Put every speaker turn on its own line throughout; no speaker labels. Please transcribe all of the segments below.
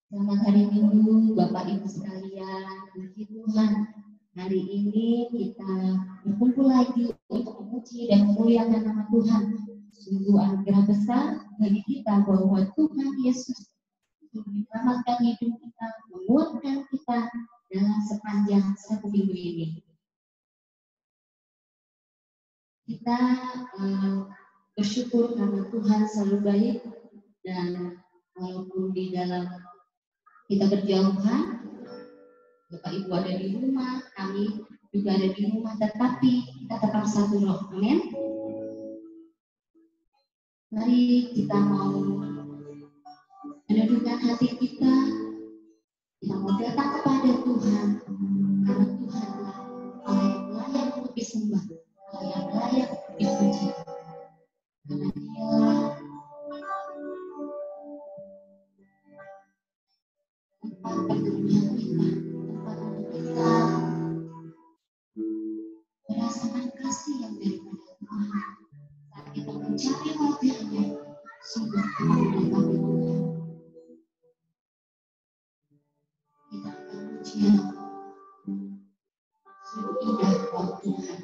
Selamat hari Minggu, Bapak Ibu sekalian. Puji Tuhan, hari ini kita berkumpul lagi untuk memuji dan memuliakan nama Tuhan. Sungguh anugerah besar bagi kita bahwa Tuhan Yesus menyelamatkan hidup kita, menguatkan kita dalam sepanjang satu minggu ini. Kita bersyukur karena Tuhan selalu baik, dan walaupun di dalam kita berjauhan, Bapak Ibu ada di rumah, kami juga ada di rumah, tetapi kita tetap satu roh. Amin. Mari kita mau menundukkan hati kita mau datang kepada Tuhan, karena Tuhanlah Allah yang layak untuk disembah, Allah yang layak untuk dipuji, karena Dialah tempat pertemuan kita, tempat untuk kita merasakan kasih yang daripada Tuhan. Saat kita mencari wajahnya, sungguh kita mendapat Tuhan. Kita akan ujian, sungguh indah kau Tuhan.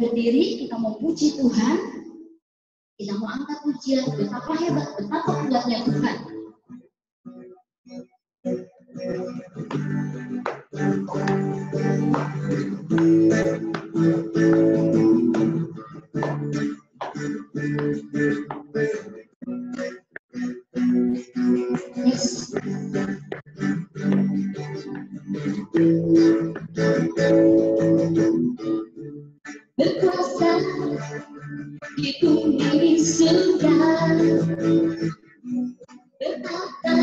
Berdiri, kita mau puji Tuhan, kita mau angkat pujian, betapa hebat, betapa kuatnya Tuhan. Yes. Berkuasa di bumi surga, berkata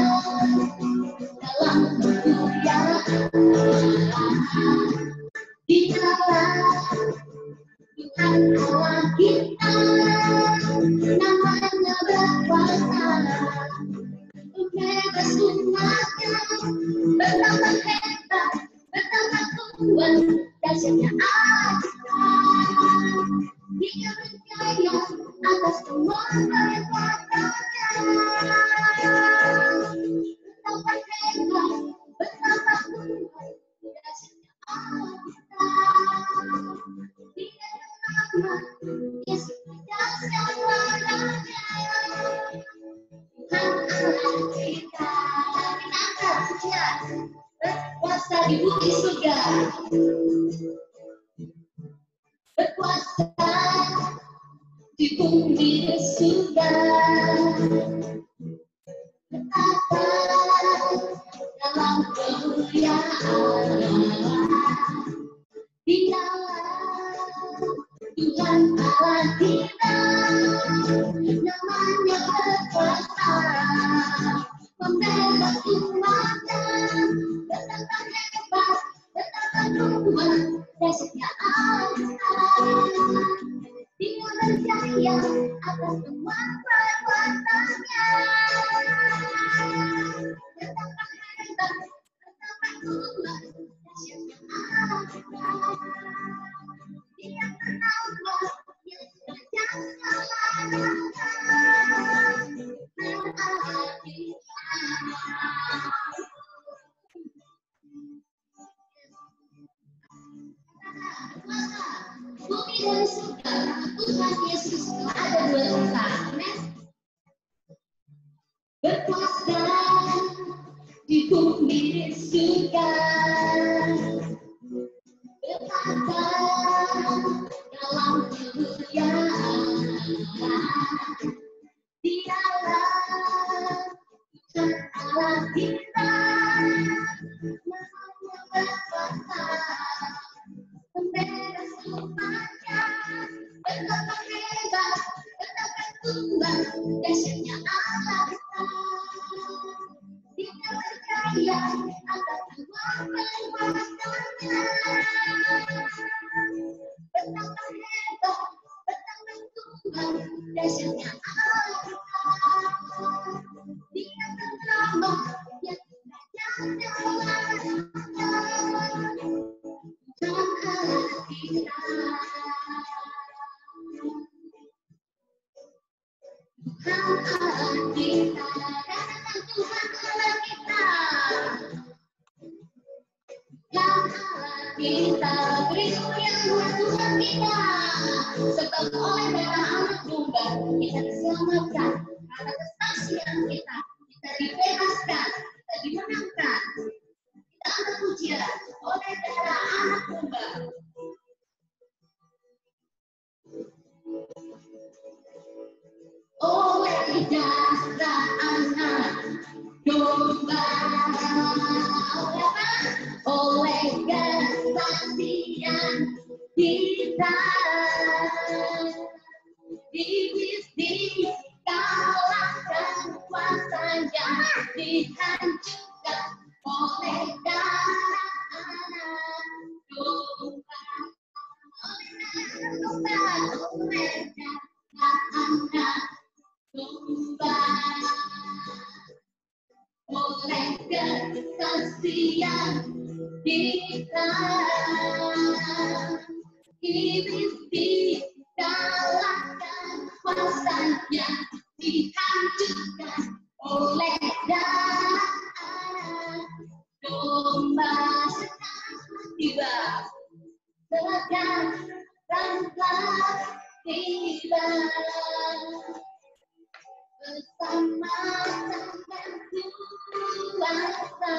dalam kemuliaan di Allah kita namanya berkuasa, bebas umatnya betapa hebat, betapa kuat dahsyatnya Allah kita. Dia berjaya atas semua kekuatannya. Betapa hebat, betapa kuat dahsyatnya Allah kita. Dia bernama Yesus dahsyat warnanya. Tuhan Allah kita angkat pujian berkuasa di bumi surga, berkuasa di bumi surga, betapa dalam kemuliaan dialah Tuhan Allah kita, namanya berkuasa, membebas umatnya, betapa hebat, betapa kuat dahsyatnya Allah. Dia berjaya atas semua kekuatannya. Betapa hebat, betapa kuat dahsyatnya Allah. Dia bernama Yesus dahsyat warnanya. Bumi dan surga, Tuhan Yesus ada dua tempat. Amen. Berkuasa di bumi dan surga, betapa dalam kemuliaan dialah Tuhan Allah kita, namanya berkuasa, membebas umatnya, betapa hebat, betapa kuat dahsyatnya Allah kita. Dia berjaya atas semua kekuatannya. Betapa hebat, betapa kuat dahsyatnya Allah kita. Dia bernama Yesus dahsyatnya warnanya. Tuhan Allah kita, Tuhan Allah kita, katakan Tuhan Allah kita, Tuhan Allah kita, beri kemuliaan buat Tuhan kita, sebab oleh darah anak domba kita diselamatkan, karena kesaksian kita dibebaskan, kita dimenangkan. Kita angkat pujian oleh darah anak domba. Oleh darah anak domba, oleh kesaksian kita iblis dikalahkan, kuasanya dihancurkan oleh darah anak domba, oleh darah anak domba, oleh kesaksian kita iblis dikalahkan, kuasanya dihancurkan oleh darah anak domba. Sekarang tiba, sekarang tiba, bersama dengan kuasa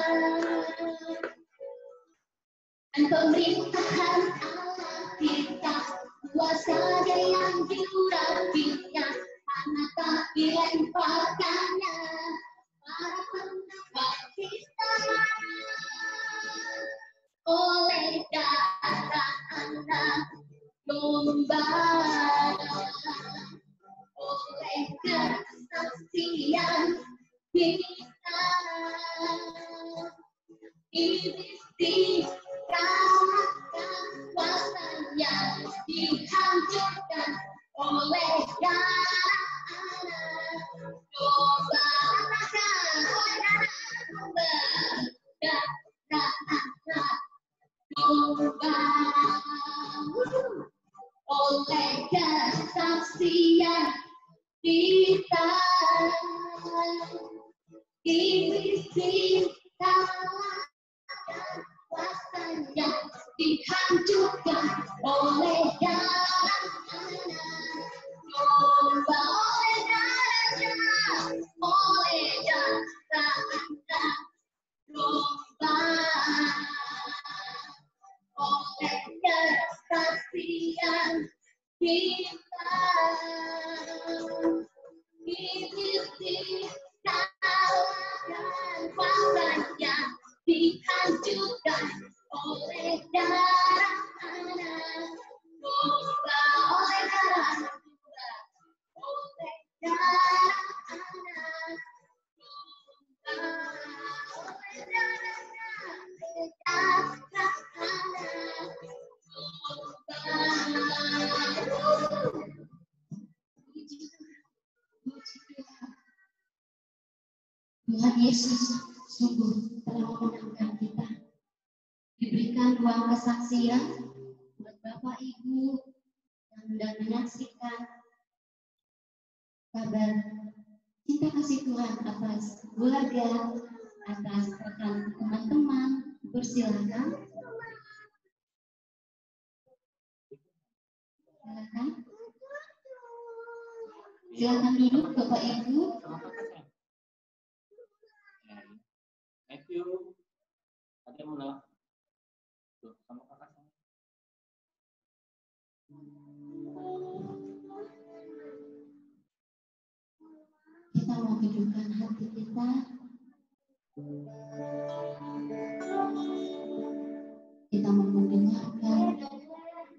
dan pemerintahan Allah kita, kuasa yang jurabinya, anak tak dilemparkannya para pendapat kita, oleh darah anak domba, oleh kesaksian kita iblis dikalahkan, kuasanya dihancurkan dihancurkan oleh darah anak domba, oleh darah domba, oleh darah anak domba, oleh darah anak domba. Tuhan Yesus sungguh telah memenangkan kita. Diberikan ruang kesaksian buat Bapak Ibu yang sedang menyaksikan kabar cinta kasih Tuhan atas keluarga, atas rekan teman-teman. Bersilakan. Silakan duduk Bapak Ibu.
Thank you. Ada mana? Tuh, sama kakak.
Kita mau hidupkan hati kita. Kita mau mendengarkan Tuhan.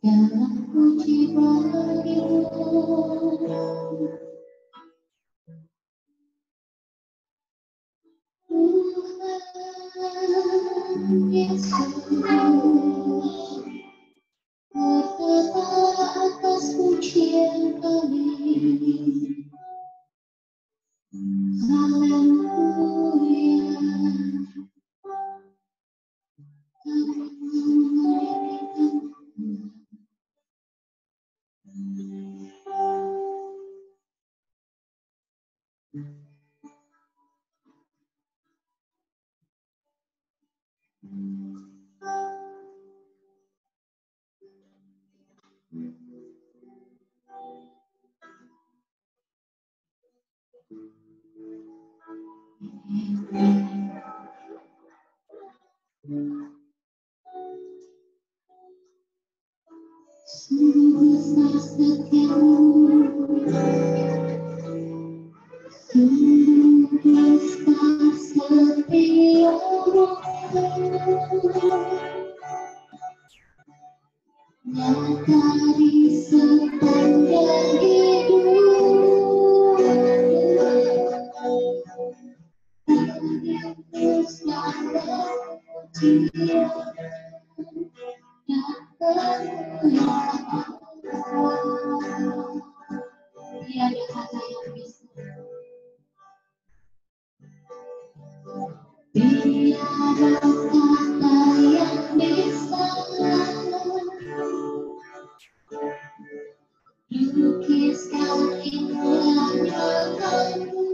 Segala puji bagimu, Tuhan Yesus, berkata atas pujian kami. Haleluya. Sungguh besar setiamu, sungguh besar setiamu, nyata di sepanjang hidup. Terus ada pujian. Tiada kata yang bisa, tiada kata yang bisa lukiskan indahnya kamu.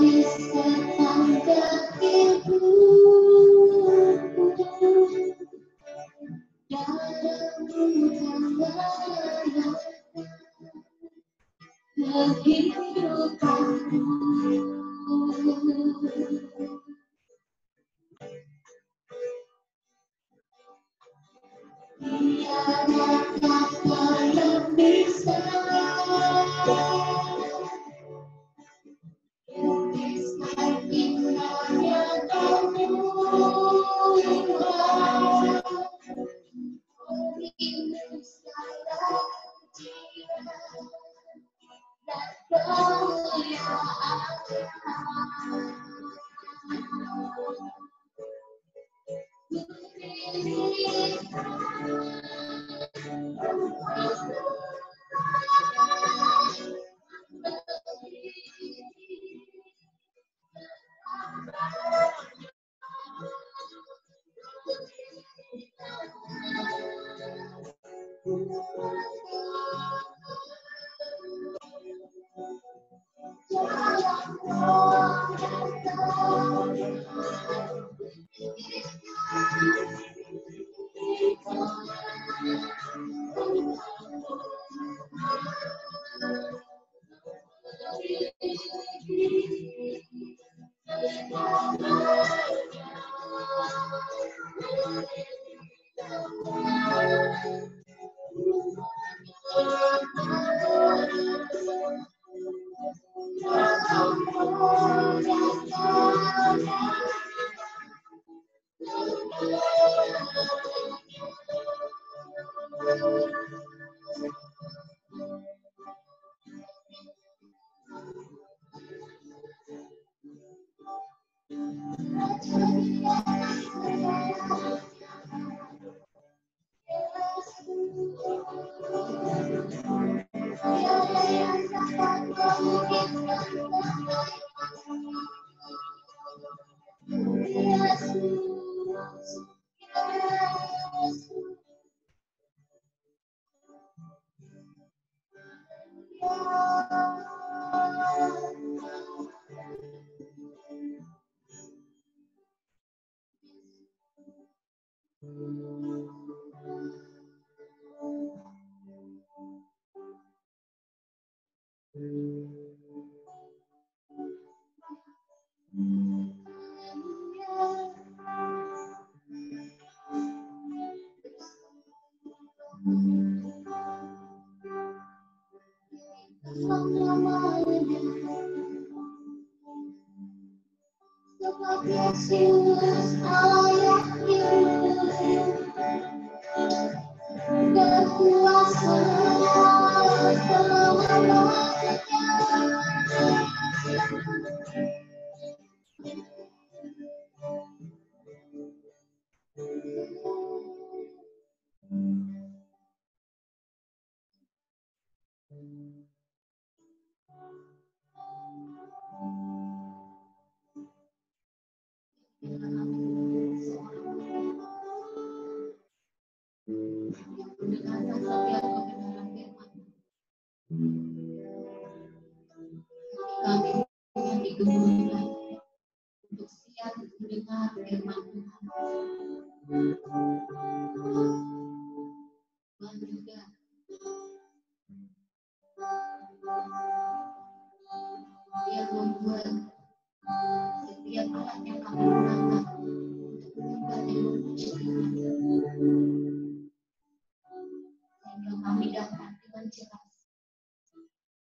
Di sepanjang hidup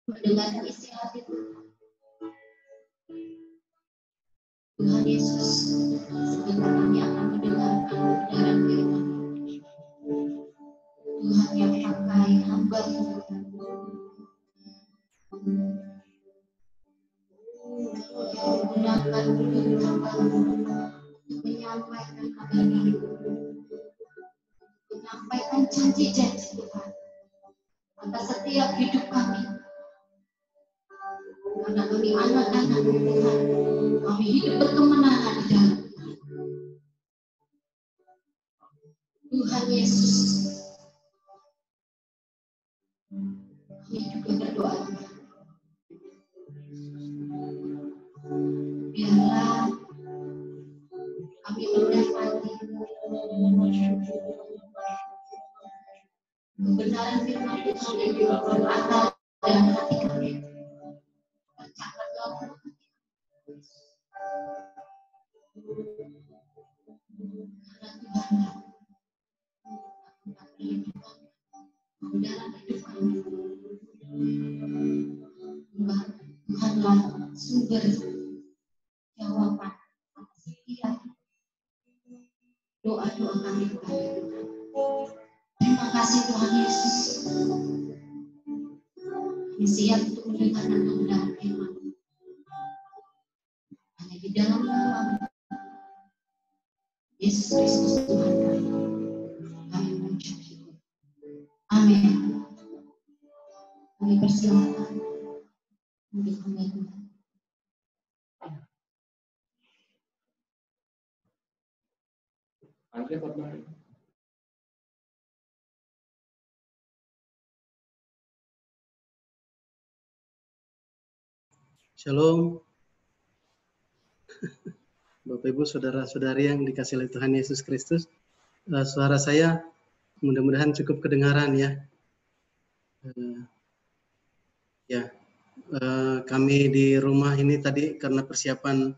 Mendengar isi hati Tuhan Yesus, sebentar kami akan mendengarkan kebenaran firman Tuhan yang pakai hamba-Mu yang menggunakan mulut hamba-Mu untuk menyampaikan kabar baik, menyampaikan janji-janji Tuhan atas setiap hidup kami. Karena kami anak-anak Tuhan, kami hidup berkemenangan di dalam Tuhan Yesus. Kami juga berdoa, biarlah kami mendapati kebenaran firman Tuhan yang berasal dalam hati kami. dalam hidup kami. Tuhanlah sumber jawaban setiap doa-doa kami kepada Tuhan. Terima kasih Tuhan Yesus. Kami siap untuk mendengarkan kebenaran firman. Hanya di dalam nama Yesus Kristus Tuhan kami. Kami mengucap syukur. Amin. Kami persilakan untuk hamba Tuhan.
Andre khotbah.
Shalom, Bapak Ibu, saudara-saudari yang dikasihi oleh Tuhan Yesus Kristus. Suara saya mudah-mudahan cukup kedengaran ya. Kami di rumah ini tadi karena persiapan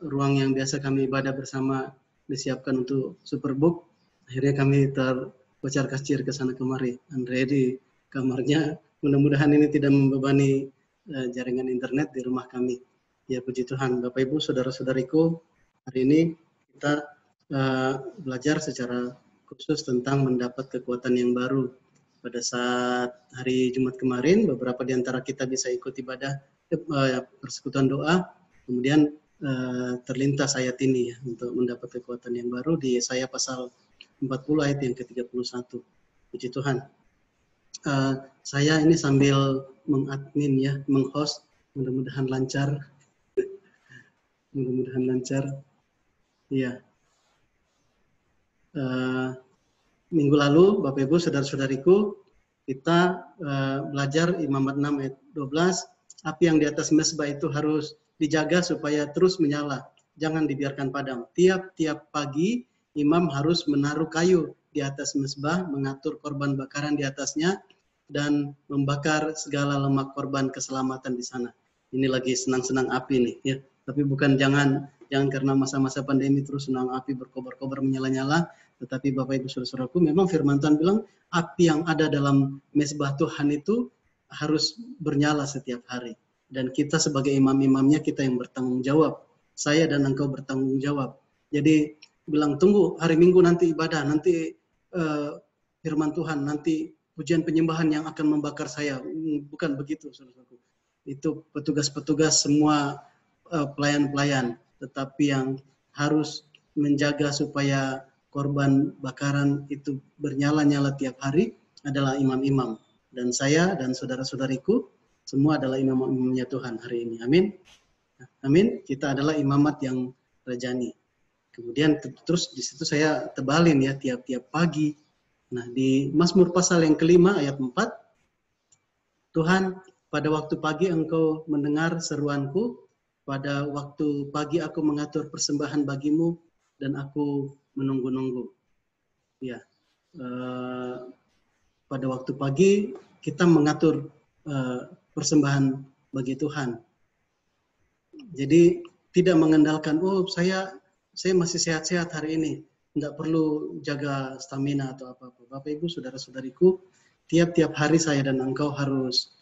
ruang yang biasa kami ibadah bersama disiapkan untuk Superbook. Akhirnya kami terkocar-kacir ke sana kemari. Andre di kamarnya, mudah-mudahan ini tidak membebani jaringan internet di rumah kami. Ya puji Tuhan, Bapak Ibu, saudara-saudariku, hari ini kita belajar secara khusus tentang mendapat kekuatan yang baru. Pada saat hari Jumat kemarin, beberapa di antara kita bisa ikut ibadah persekutuan doa, kemudian terlintas ayat ini ya, untuk mendapat kekuatan yang baru di Yesaya pasal 40 ayat yang ke-31. Puji Tuhan. Saya ini sambil mengadmin ya, menghost, mudah-mudahan lancar. Mudah-mudahan lancar. Iya. Minggu lalu, Bapak Ibu, saudara-saudariku, kita belajar Imamat 6 ayat 12, api yang di atas mezbah itu harus dijaga supaya terus menyala, jangan dibiarkan padam. Tiap-tiap pagi, imam harus menaruh kayu di atas mezbah, mengatur korban bakaran di atasnya, dan membakar segala lemak korban keselamatan di sana. Ini lagi senang-senang api nih, ya. Tapi bukan jangan karena masa-masa pandemi terus senang api berkobar-kobar menyala-nyala. Tetapi Bapak Ibu Saudara-saudaraku, memang firman Tuhan bilang api yang ada dalam mezbah Tuhan itu harus bernyala setiap hari. Dan kita sebagai imam-imamnya, kita yang bertanggung jawab. Saya dan engkau bertanggung jawab. Jadi bilang tunggu hari Minggu nanti ibadah, nanti firman Tuhan, nanti pujian penyembahan yang akan membakar saya. Bukan begitu, saudaraku. Itu petugas-petugas semua pelayan-pelayan, tetapi yang harus menjaga supaya korban bakaran itu bernyala-nyala tiap hari adalah imam-imam. Dan saya dan saudara-saudariku semua adalah imam-imamnya Tuhan hari ini. Amin. Amin. Kita adalah imamat yang rajani. Kemudian terus di situ saya tebalin ya tiap-tiap pagi. Nah, di Mazmur pasal yang kelima ayat 4, Tuhan, pada waktu pagi engkau mendengar seruanku, pada waktu pagi aku mengatur persembahan bagimu dan aku menunggu-nunggu. Ya, pada waktu pagi kita mengatur persembahan bagi Tuhan. Jadi tidak mengandalkan, oh saya masih sehat-sehat hari ini, nggak perlu jaga stamina atau apa-apa. Bapak Ibu, saudara-saudariku, tiap-tiap hari saya dan engkau harus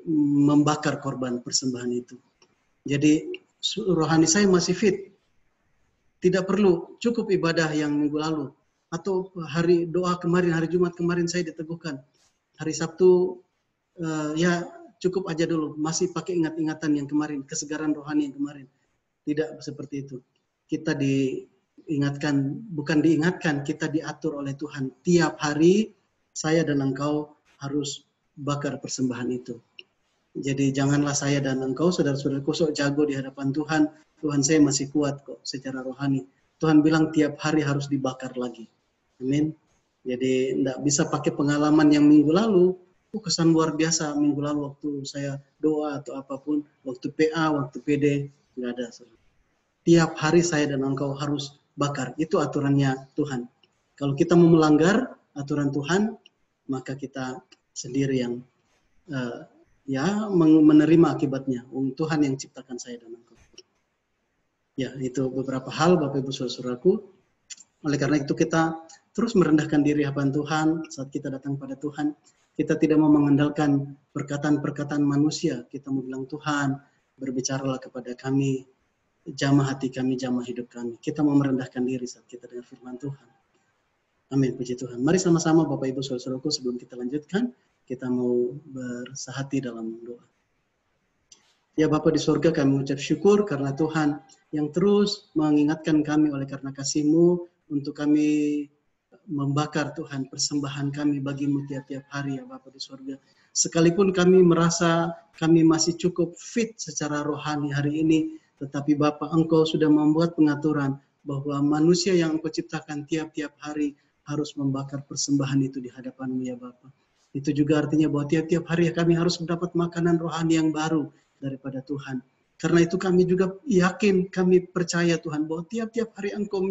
membakar korban persembahan itu. Jadi rohani saya masih fit. Tidak perlu cukup ibadah yang minggu lalu. Atau hari doa kemarin, hari Jumat kemarin saya diteguhkan. Hari Sabtu ya cukup aja dulu. Masih pakai ingat-ingatan yang kemarin, kesegaran rohani yang kemarin. Tidak seperti itu. Kita diingatkan, bukan diingatkan, kita diatur oleh Tuhan. Tiap hari saya dan engkau harus bakar persembahan itu. Jadi janganlah saya dan engkau, saudara-saudaraku, sok jago di hadapan Tuhan. Tuhan saya masih kuat kok secara rohani. Tuhan bilang tiap hari harus dibakar lagi. Amin. Jadi tidak bisa pakai pengalaman yang minggu lalu. Kesan luar biasa minggu lalu waktu saya doa atau apapun. Waktu PA, waktu PD. Tidak ada. Saudara. Tiap hari saya dan engkau harus bakar. Itu aturannya Tuhan. Kalau kita mau melanggar aturan Tuhan, maka kita sendiri yang menerima akibatnya. Tuhan yang ciptakan saya dan engkau. Ya, itu beberapa hal Bapak Ibu Saudara-saudaraku. Oleh karena itu kita terus merendahkan diri hadapan Tuhan saat kita datang pada Tuhan. Kita tidak mau mengandalkan perkataan-perkataan manusia. Kita mau bilang, Tuhan, berbicaralah kepada kami, jamah hati kami, jamah hidup kami. Kita mau merendahkan diri saat kita dengar firman Tuhan. Amin, puji Tuhan. Mari sama-sama Bapak Ibu Saudara-saudaraku, sebelum kita lanjutkan, kita mau bersahati dalam doa. Ya Bapa di surga, kami mengucap syukur karena Tuhan yang terus mengingatkan kami oleh karena kasih-Mu untuk kami membakar Tuhan persembahan kami bagimu tiap-tiap hari ya Bapa di surga. Sekalipun kami merasa kami masih cukup fit secara rohani hari ini, tetapi Bapa Engkau sudah membuat pengaturan bahwa manusia yang Engkau ciptakan tiap-tiap hari harus membakar persembahan itu di hadapan-Mu ya Bapa. Itu juga artinya bahwa tiap-tiap hari kami harus mendapat makanan rohani yang baru daripada Tuhan. Karena itu kami juga yakin, kami percaya Tuhan bahwa tiap-tiap hari Engkau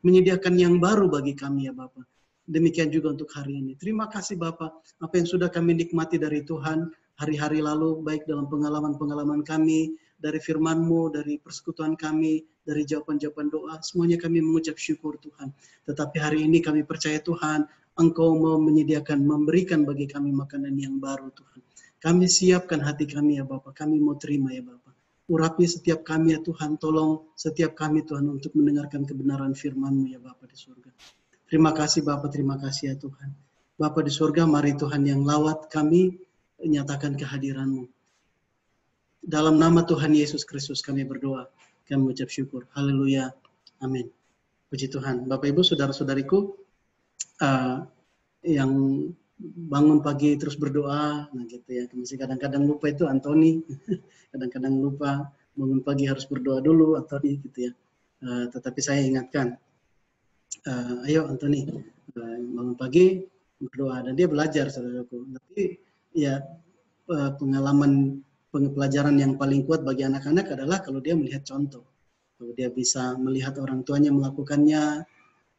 menyediakan yang baru bagi kami ya Bapa. Demikian juga untuk hari ini. Terima kasih Bapa, apa yang sudah kami nikmati dari Tuhan hari-hari lalu, baik dalam pengalaman-pengalaman kami, dari firman-Mu, dari persekutuan kami, dari jawaban-jawaban doa, semuanya kami mengucap syukur Tuhan. Tetapi hari ini kami percaya Tuhan, Engkau mau menyediakan, memberikan bagi kami makanan yang baru Tuhan. Kami siapkan hati kami ya Bapa, kami mau terima ya Bapa. Urapi setiap kami ya Tuhan, tolong setiap kami Tuhan untuk mendengarkan kebenaran firman-Mu ya Bapa di surga. Terima kasih Bapa, terima kasih ya Tuhan. Bapa di surga, mari Tuhan yang lawat kami nyatakan kehadiran-Mu. Dalam nama Tuhan Yesus Kristus kami berdoa, kami mengucap syukur. Haleluya, amin. Puji Tuhan. Bapak Ibu, saudara-saudariku, yang bangun pagi terus berdoa, nah gitu ya. Masih kadang-kadang lupa itu Antoni, kadang-kadang lupa bangun pagi harus berdoa dulu Antoni gitu ya. Tetapi saya ingatkan, ayo Antoni bangun pagi berdoa, dan dia belajar saudaraku. Tapi ya pengalaman pelajaran yang paling kuat bagi anak-anak adalah kalau dia melihat contoh, kalau dia bisa melihat orang tuanya melakukannya.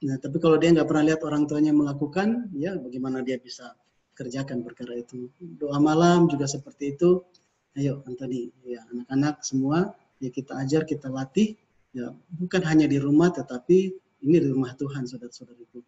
Nah, tapi kalau dia nggak pernah lihat orang tuanya melakukan, ya bagaimana dia bisa kerjakan perkara itu. Doa malam juga seperti itu. Ayo, Antoni, ya anak-anak semua, ya kita ajar, kita latih, ya bukan hanya di rumah, tetapi ini di rumah Tuhan, saudara-saudariku.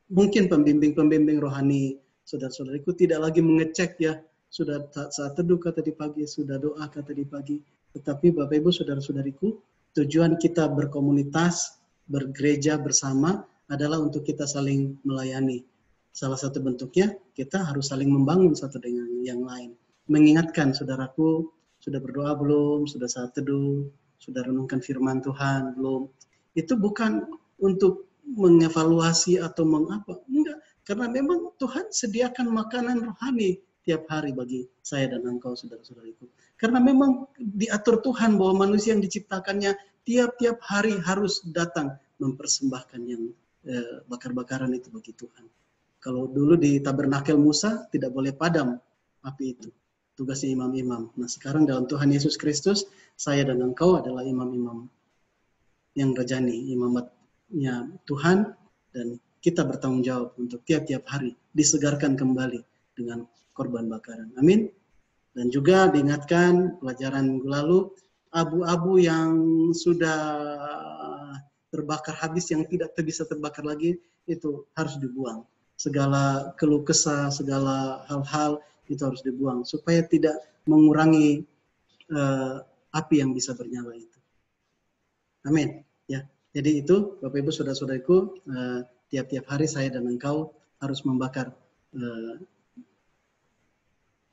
Mungkin pembimbing-pembimbing rohani, saudara-saudariku tidak lagi mengecek ya, sudah saat teduh kata di pagi, sudah doa kata di pagi. Tetapi Bapak Ibu, saudara-saudariku, tujuan kita berkomunitas, bergereja bersama adalah untuk kita saling melayani. Salah satu bentuknya kita harus saling membangun satu dengan yang lain. Mengingatkan saudaraku, sudah berdoa belum? Sudah saat teduh? Sudah renungkan firman Tuhan belum? Itu bukan untuk mengevaluasi atau mengapa. Enggak. Karena memang Tuhan sediakan makanan rohani tiap hari bagi saya dan engkau, saudara-saudariku. Karena memang diatur Tuhan bahwa manusia yang diciptakannya tiap-tiap hari harus datang mempersembahkan yang bakar-bakaran itu bagi Tuhan. Kalau dulu di tabernakel Musa tidak boleh padam api itu. Tugasnya imam-imam. Nah sekarang dalam Tuhan Yesus Kristus, saya dan engkau adalah imam-imam yang rajani, imamatnya Tuhan, dan kita bertanggung jawab untuk tiap-tiap hari disegarkan kembali dengan korban bakaran. Amin. Dan juga diingatkan pelajaran minggu lalu, abu-abu yang sudah terbakar habis, yang tidak bisa terbakar lagi, itu harus dibuang. Segala keluh kesah, segala hal-hal itu harus dibuang supaya tidak mengurangi api yang bisa bernyala itu. Amin. Ya, jadi itu Bapak Ibu saudara-saudariku, tiap-tiap hari saya dan engkau harus membakar.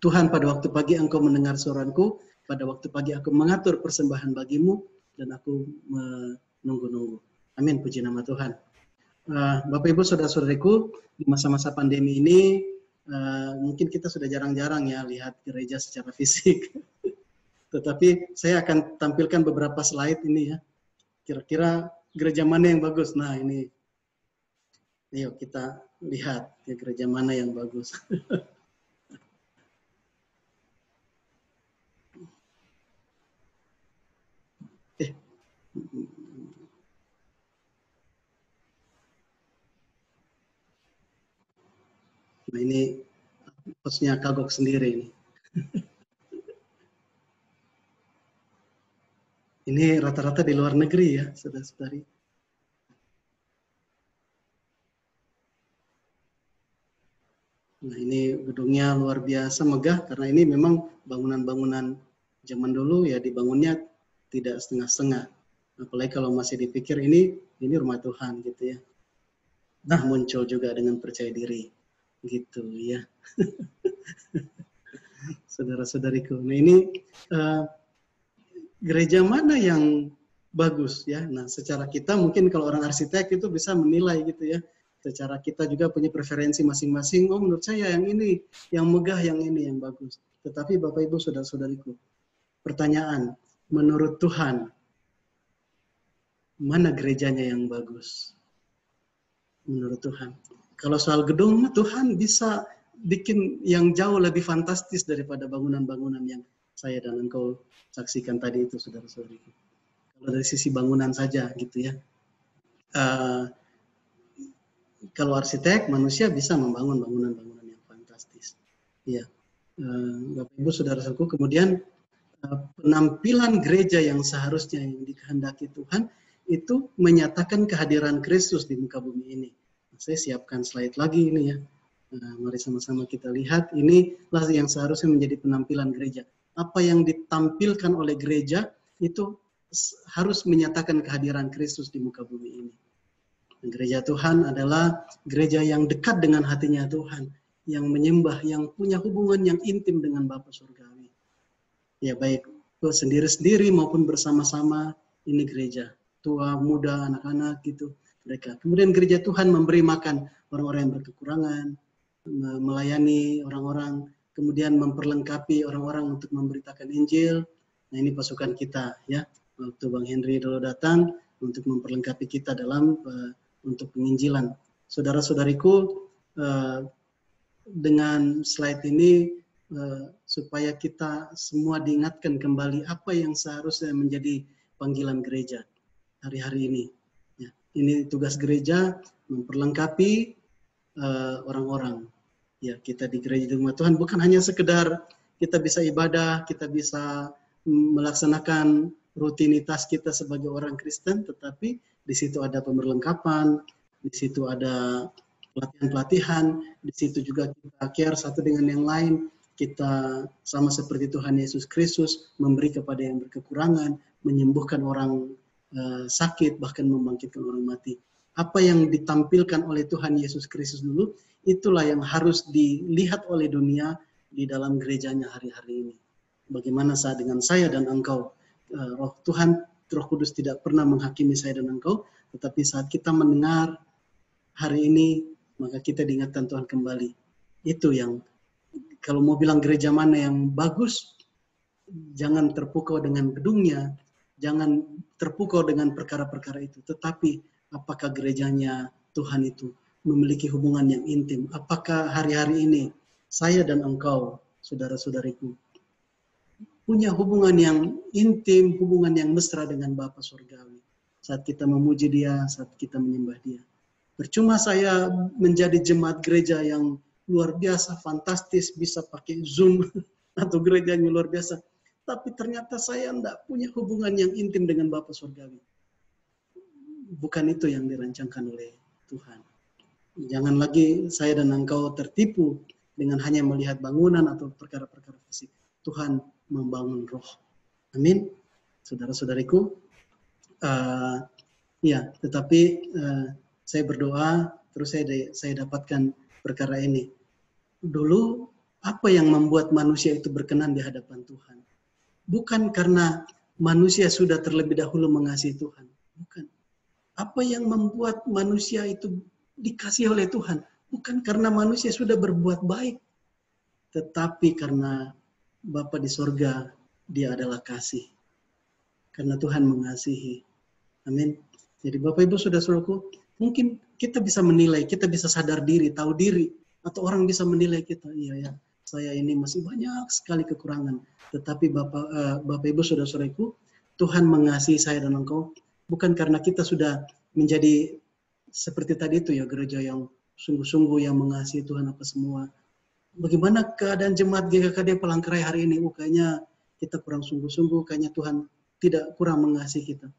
Tuhan, pada waktu pagi engkau mendengar suaraku, pada waktu pagi aku mengatur persembahan bagimu, dan aku menunggu-nunggu. Amin, puji nama Tuhan. Bapak Ibu saudara-saudariku, di masa-masa pandemi ini mungkin kita sudah jarang-jarang ya lihat gereja secara fisik. Tetapi saya akan tampilkan beberapa slide ini ya. Kira-kira gereja mana yang bagus? Nah ini, ayo kita lihat ya, gereja mana yang bagus. Nah ini hostnya kagok sendiri ini. Ini rata-rata di luar negeri ya, saudara-saudari. Nah, ini gedungnya luar biasa megah karena ini memang bangunan-bangunan zaman dulu ya dibangunnya tidak setengah-setengah. Apalagi kalau masih dipikir ini rumah Tuhan gitu ya. Nah, muncul juga dengan percaya diri gitu ya. Saudara-saudariku. Nah, ini gereja mana yang bagus ya? Nah, secara kita mungkin kalau orang arsitek itu bisa menilai gitu ya. Secara kita juga punya preferensi masing-masing. Oh, menurut saya yang ini, yang megah, yang ini yang bagus. Tetapi Bapak Ibu saudara-saudariku, pertanyaan, menurut Tuhan, mana gerejanya yang bagus? Menurut Tuhan. Kalau soal gedung, Tuhan bisa bikin yang jauh lebih fantastis daripada bangunan-bangunan yang saya dan engkau saksikan tadi itu, saudara-saudariku. Kalau dari sisi bangunan saja gitu ya. Kalau arsitek, manusia bisa membangun bangunan-bangunan yang fantastis. Ya, Bapak Ibu saudara-saudaraku, kemudian penampilan gereja yang seharusnya yang dikehendaki Tuhan itu menyatakan kehadiran Kristus di muka bumi ini. Saya siapkan slide lagi ini ya. Mari sama-sama kita lihat. Inilah yang seharusnya menjadi penampilan gereja. Apa yang ditampilkan oleh gereja itu harus menyatakan kehadiran Kristus di muka bumi ini. Gereja Tuhan adalah gereja yang dekat dengan hatinya Tuhan, yang menyembah, yang punya hubungan yang intim dengan Bapa Surgawi. Ya baik sendiri-sendiri maupun bersama-sama, ini gereja. Tua, muda, anak-anak gitu mereka. Kemudian gereja Tuhan memberi makan orang-orang yang berkekurangan, melayani orang-orang, kemudian memperlengkapi orang-orang untuk memberitakan Injil. Nah, ini pasukan kita ya. Waktu Bang Henry dulu datang untuk memperlengkapi kita dalam untuk penginjilan. Saudara-saudariku, dengan slide ini supaya kita semua diingatkan kembali apa yang seharusnya menjadi panggilan gereja hari-hari ini. Ya, ini tugas gereja memperlengkapi orang-orang. Ya, kita di gereja di rumah Tuhan bukan hanya sekedar kita bisa ibadah, kita bisa melaksanakan rutinitas kita sebagai orang Kristen, tetapi di situ ada pemberlengkapan, di situ ada pelatihan-pelatihan, di situ juga kita care satu dengan yang lain, kita sama seperti Tuhan Yesus Kristus memberi kepada yang berkekurangan, menyembuhkan orang sakit, bahkan membangkitkan orang mati. Apa yang ditampilkan oleh Tuhan Yesus Kristus dulu, itulah yang harus dilihat oleh dunia di dalam gerejanya hari-hari ini. Bagaimana saat dengan saya dan engkau, Roh Tuhan, Roh Kudus tidak pernah menghakimi saya dan engkau, tetapi saat kita mendengar hari ini, maka kita diingatkan Tuhan kembali. Itu yang, kalau mau bilang gereja mana yang bagus, jangan terpukau dengan gedungnya, jangan terpukau dengan perkara-perkara itu, tetapi apakah gerejanya Tuhan itu memiliki hubungan yang intim? Apakah hari-hari ini saya dan engkau, saudara-saudariku, punya hubungan yang intim, hubungan yang mesra dengan Bapa Surgawi. Saat kita memuji Dia, saat kita menyembah Dia. Percuma saya menjadi jemaat gereja yang luar biasa, fantastis, bisa pakai Zoom, atau gereja yang luar biasa. Tapi ternyata saya tidak punya hubungan yang intim dengan Bapa Surgawi. Bukan itu yang dirancangkan oleh Tuhan. Jangan lagi saya dan engkau tertipu dengan hanya melihat bangunan atau perkara-perkara fisik. Tuhan membangun roh. Amin. Saudara-saudariku, ya, tetapi saya berdoa, terus saya dapatkan perkara ini. Dulu, apa yang membuat manusia itu berkenan di hadapan Tuhan? Bukan karena manusia sudah terlebih dahulu mengasihi Tuhan. Bukan. Apa yang membuat manusia itu dikasihi oleh Tuhan? Bukan karena manusia sudah berbuat baik, tetapi karena Bapa di sorga, Dia adalah kasih. Karena Tuhan mengasihi. Amin. Jadi Bapak Ibu saudara-saudaraku, mungkin kita bisa menilai, kita bisa sadar diri, tahu diri, atau orang bisa menilai kita, iya ya, saya ini masih banyak sekali kekurangan. Tetapi Bapak Ibu saudara-saudaraku, Tuhan mengasihi saya dan engkau, bukan karena kita sudah menjadi seperti tadi itu ya, gereja yang sungguh-sungguh yang mengasihi Tuhan apa semua. Bagaimana keadaan jemaat GKKD Palangkaraya hari ini? Kayaknya kita kurang sungguh-sungguh, kayaknya Tuhan tidak kurang mengasihi kita.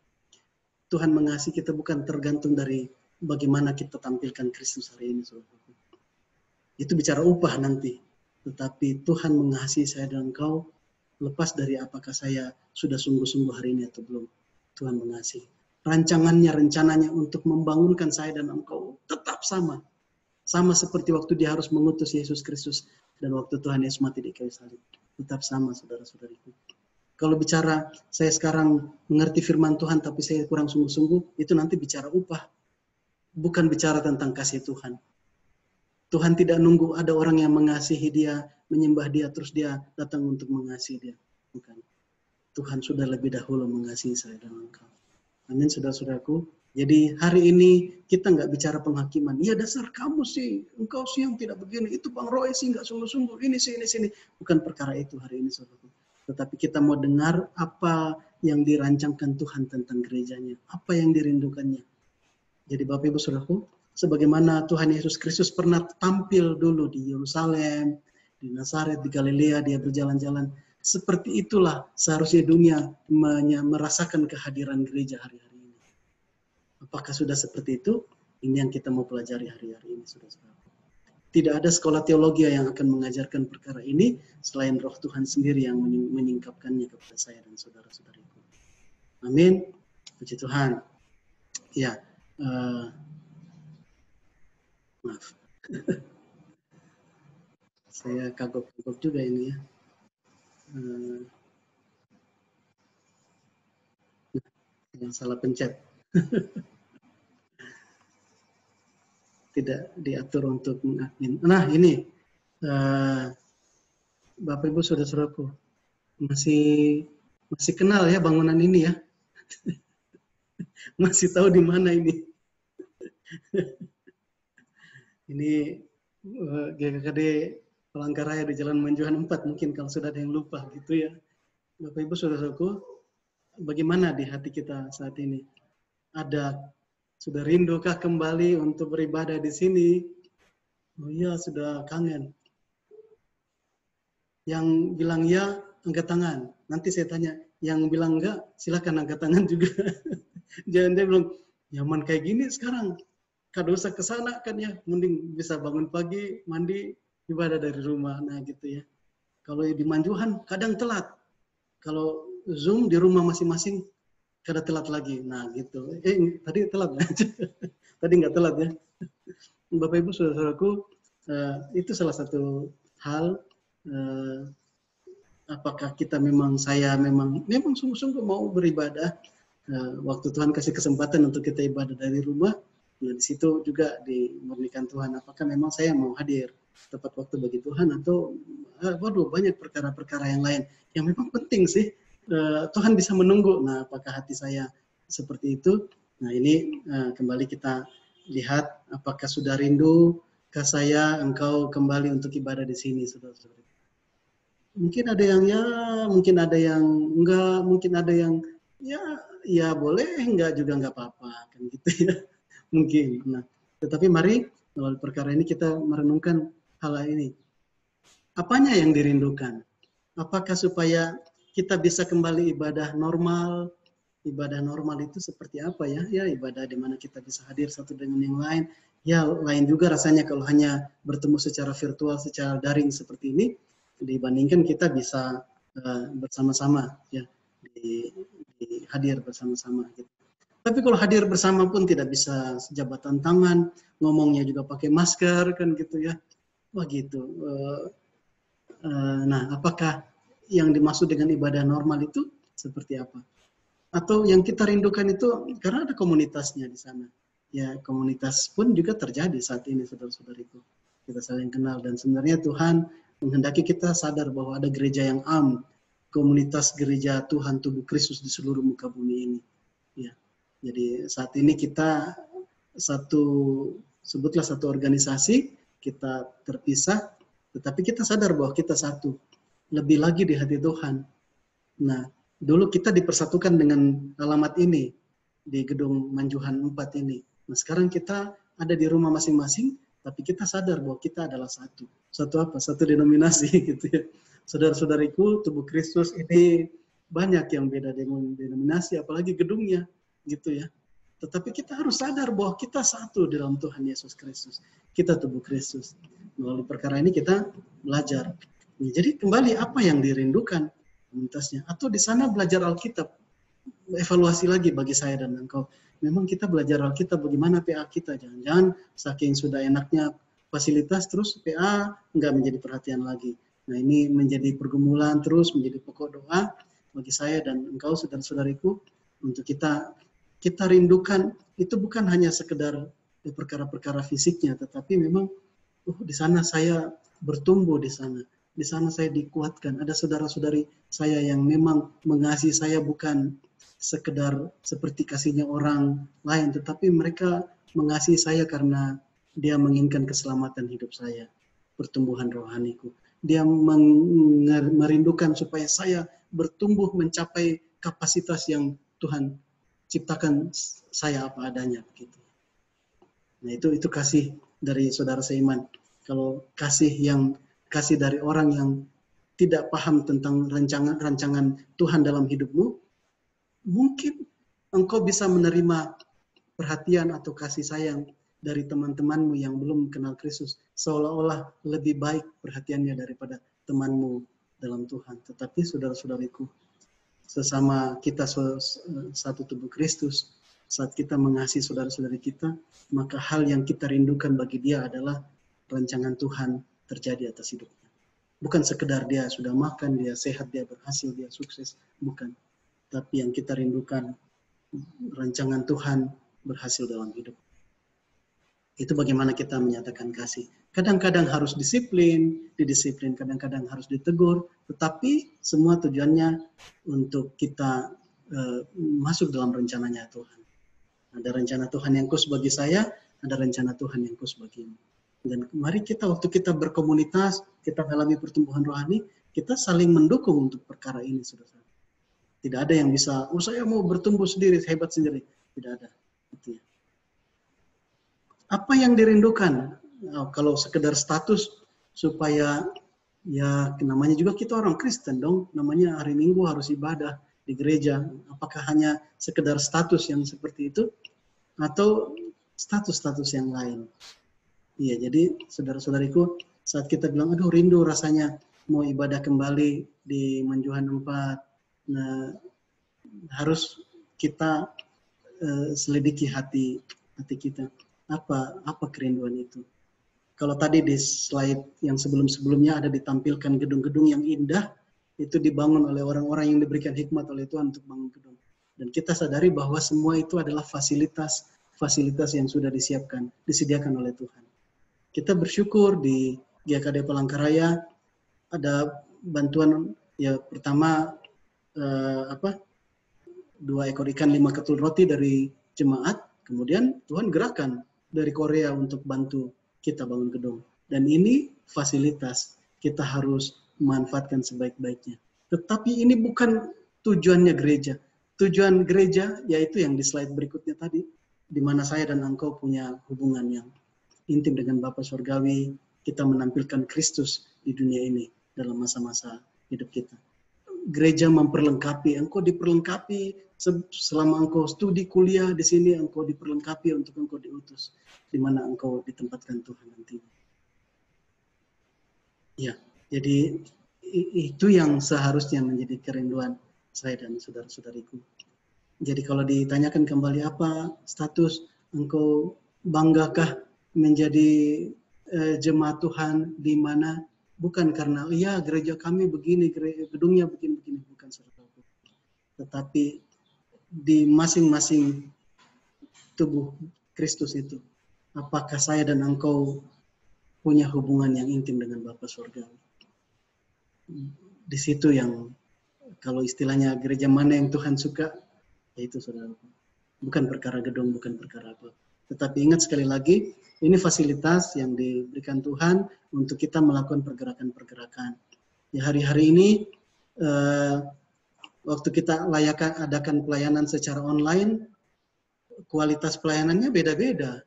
Tuhan mengasihi kita bukan tergantung dari bagaimana kita tampilkan Kristus hari ini. Saudaraku. Itu bicara upah nanti. Tetapi Tuhan mengasihi saya dan engkau lepas dari apakah saya sudah sungguh-sungguh hari ini atau belum. Tuhan mengasihi. Rencananya untuk membangunkan saya dan engkau tetap sama. Sama seperti waktu dia harus mengutus Yesus Kristus dan waktu Tuhan Yesus mati di kayu salib. Tetap sama, saudara-saudariku. Kalau bicara saya sekarang mengerti firman Tuhan tapi saya kurang sungguh-sungguh, itu nanti bicara upah. Bukan bicara tentang kasih Tuhan. Tuhan tidak nunggu ada orang yang mengasihi dia, menyembah dia, terus dia datang untuk mengasihi dia. Bukan. Tuhan sudah lebih dahulu mengasihi saya dan engkau. Amin, saudara-saudaraku. Jadi hari ini kita nggak bicara penghakiman. Ya dasar kamu sih, engkau sih yang tidak begini. Itu Bang Roy sih nggak sungguh-sungguh. Ini sini. Bukan perkara itu hari ini, saudaraku. Tetapi kita mau dengar apa yang dirancangkan Tuhan tentang gerejanya. Apa yang dirindukannya. Jadi Bapak Ibu Saudaraku, sebagaimana Tuhan Yesus Kristus pernah tampil dulu di Yerusalem, di Nazaret, di Galilea, dia berjalan-jalan. Seperti itulah seharusnya dunia merasakan kehadiran gereja hari-hari ini. Apakah sudah seperti itu? Ini yang kita mau pelajari hari-hari ini, saudara-saudara. Tidak ada sekolah teologi yang akan mengajarkan perkara ini selain Roh Tuhan sendiri yang menyingkapkannya kepada saya dan saudara-saudariku. Amin. Puji Tuhan. Ya, maaf. Saya kagok-kagok juga ini ya. Yang salah pencet. Tidak diatur untuk mengadmin. Nah ini, Bapak Ibu Saudara-saudaraku, masih kenal ya bangunan ini ya. Masih tahu di mana ini. Ini GKKD Palangkaraya di Jalan Manjuhan 4, mungkin kalau sudah ada yang lupa gitu ya. Bapak Ibu Saudara-saudaraku, bagaimana di hati kita saat ini? Sudah rindukah kembali untuk beribadah di sini? Oh iya, sudah kangen. Yang bilang ya, angkat tangan. Nanti saya tanya, yang bilang enggak, silakan angkat tangan juga. Jangan dia bilang, nyaman kayak gini sekarang. Kada usah ke sana kan ya, mending bisa bangun pagi, mandi, ibadah dari rumah. Nah gitu ya. Kalau di Manjuhan kadang telat. Kalau Zoom di rumah masing-masing, kada telat lagi. Nah gitu. Tadi telat ya? Tadi nggak telat ya. Bapak Ibu Saudaraku, itu salah satu hal. Apakah kita saya memang sungguh-sungguh mau beribadah. Waktu Tuhan kasih kesempatan untuk kita ibadah dari rumah. Nah di situ juga dimurnikan Tuhan. Apakah memang saya mau hadir tepat waktu bagi Tuhan atau banyak perkara-perkara yang lain yang memang penting sih. Tuhan bisa menunggu. Nah, apakah hati saya seperti itu? Nah, ini kembali kita lihat apakah sudah rindu ke saya engkau kembali untuk ibadah di sini, saudara-saudara. Mungkin ada yang ya, mungkin ada yang enggak, mungkin ada yang ya boleh, enggak juga enggak apa-apa, kan gitu ya. Mungkin. Nah, tetapi mari melalui perkara ini kita merenungkan hal ini. Apanya yang dirindukan? Apakah supaya kita bisa kembali ibadah normal? Ibadah normal itu seperti apa ya? Ya ibadah di mana kita bisa hadir satu dengan yang lain. Ya lain juga rasanya kalau hanya bertemu secara virtual, secara daring seperti ini, dibandingkan kita bisa bersama-sama ya, hadir bersama-sama. Gitu. Tapi kalau hadir bersama pun tidak bisa sejabatan tangan, ngomongnya juga pakai masker kan gitu ya. Wah gitu. Nah, apakah yang dimaksud dengan ibadah normal itu seperti apa? Atau yang kita rindukan itu karena ada komunitasnya di sana. Ya, komunitas pun juga terjadi saat ini, saudara-saudariku. Kita saling kenal dan sebenarnya Tuhan menghendaki kita sadar bahwa ada gereja yang komunitas gereja Tuhan tubuh Kristus di seluruh muka bumi ini. Ya. Jadi saat ini kita sebutlah satu organisasi, kita terpisah, tetapi kita sadar bahwa kita satu. Lebih lagi di hati Tuhan. Nah, dulu kita dipersatukan dengan alamat ini di gedung Manjuhan 4 ini. Nah, sekarang kita ada di rumah masing-masing, tapi kita sadar bahwa kita adalah satu. Satu apa? Satu denominasi gitu ya. Saudara-saudariku, tubuh Kristus ini banyak yang beda denominasi, apalagi gedungnya, gitu ya. Tetapi kita harus sadar bahwa kita satu di dalam Tuhan Yesus Kristus. Kita tubuh Kristus. Melalui perkara ini kita belajar. Jadi kembali apa yang dirindukan komunitasnya. Atau di sana belajar Alkitab. Evaluasi lagi bagi saya dan engkau. Memang kita belajar Alkitab bagaimana PA kita. Jangan-jangan saking sudah enaknya fasilitas terus PA enggak menjadi perhatian lagi. Nah ini menjadi pergumulan terus, menjadi pokok doa bagi saya dan engkau saudara-saudariku untuk kita rindukan itu bukan hanya sekedar perkara-perkara fisiknya, tetapi memang di sana saya bertumbuh di sana saya dikuatkan. Ada saudara-saudari saya yang memang mengasihi saya bukan sekedar seperti kasihnya orang lain, tetapi mereka mengasihi saya karena dia menginginkan keselamatan hidup saya, pertumbuhan rohaniku. Dia merindukan supaya saya bertumbuh mencapai kapasitas yang Tuhan ciptakan saya apa adanya gitu. Nah itu kasih dari saudara seiman. Kalau kasih dari orang yang tidak paham tentang rancangan Tuhan dalam hidupmu, mungkin engkau bisa menerima perhatian atau kasih sayang dari teman-temanmu yang belum kenal Kristus, seolah-olah lebih baik perhatiannya daripada temanmu dalam Tuhan. Tetapi saudara-saudariku, sesama kita satu tubuh Kristus, saat kita mengasihi saudara-saudari kita, maka hal yang kita rindukan bagi dia adalah rancangan Tuhan terjadi atas hidupnya. Bukan sekedar dia sudah makan, dia sehat, dia berhasil, dia sukses, bukan. Tapi yang kita rindukan, rancangan Tuhan berhasil dalam hidup. Itu bagaimana kita menyatakan kasih. Kadang-kadang harus didisiplin, kadang-kadang harus ditegur, tetapi semua tujuannya untuk kita masuk dalam rencananya Tuhan. Ada rencana Tuhan yang khusus bagi saya, ada rencana Tuhan yang khusus bagimu. Dan mari kita waktu kita berkomunitas, kita mengalami pertumbuhan rohani, kita saling mendukung untuk perkara ini, saudara. Tidak ada yang bisa, saya mau bertumbuh sendiri, hebat sendiri. Tidak ada. Gitu ya. Apa yang dirindukan? Kalau sekedar status supaya ya namanya juga kita orang Kristen dong, namanya hari Minggu harus ibadah di gereja. Apakah hanya sekedar status yang seperti itu atau status-status yang lain? Iya, jadi saudara-saudariku, saat kita bilang aduh rindu rasanya mau ibadah kembali di Menjuhan 4, nah harus kita selidiki hati kita. Apa kerinduan itu? Kalau tadi di slide yang sebelum-sebelumnya ada ditampilkan gedung-gedung yang indah, itu dibangun oleh orang-orang yang diberikan hikmat oleh Tuhan untuk bangun gedung. Dan kita sadari bahwa semua itu adalah fasilitas yang sudah disediakan oleh Tuhan. Kita bersyukur di GKD Palangkaraya ada bantuan ya pertama 2 ekor ikan 5 ketul roti dari jemaat, kemudian Tuhan gerakan dari Korea untuk bantu kita bangun gedung. Dan ini fasilitas kita harus manfaatkan sebaik-baiknya. Tetapi ini bukan tujuannya gereja. Tujuan gereja yaitu yang di slide berikutnya tadi, di mana saya dan engkau punya hubungan yang intim dengan Bapa Surgawi, kita menampilkan Kristus di dunia ini dalam masa-masa hidup kita. Gereja memperlengkapi, engkau diperlengkapi selama engkau studi kuliah di sini, engkau diperlengkapi untuk engkau diutus di mana engkau ditempatkan Tuhan nanti. Ya, jadi itu yang seharusnya menjadi kerinduan saya dan saudara-saudariku. Jadi kalau ditanyakan kembali apa status engkau banggakah menjadi jemaat Tuhan di mana? Bukan karena iya gereja kami begini, gedungnya begini, bukan saudaraku. Tetapi di masing-masing tubuh Kristus itu, apakah saya dan engkau punya hubungan yang intim dengan Bapa Surgawi? Di situ yang kalau istilahnya gereja mana yang Tuhan suka, yaitu saudaraku. Bukan perkara gedung, bukan perkara apa. Tetapi ingat sekali lagi, ini fasilitas yang diberikan Tuhan untuk kita melakukan pergerakan-pergerakan. Di hari-hari ini, waktu kita adakan pelayanan secara online, kualitas pelayanannya beda-beda.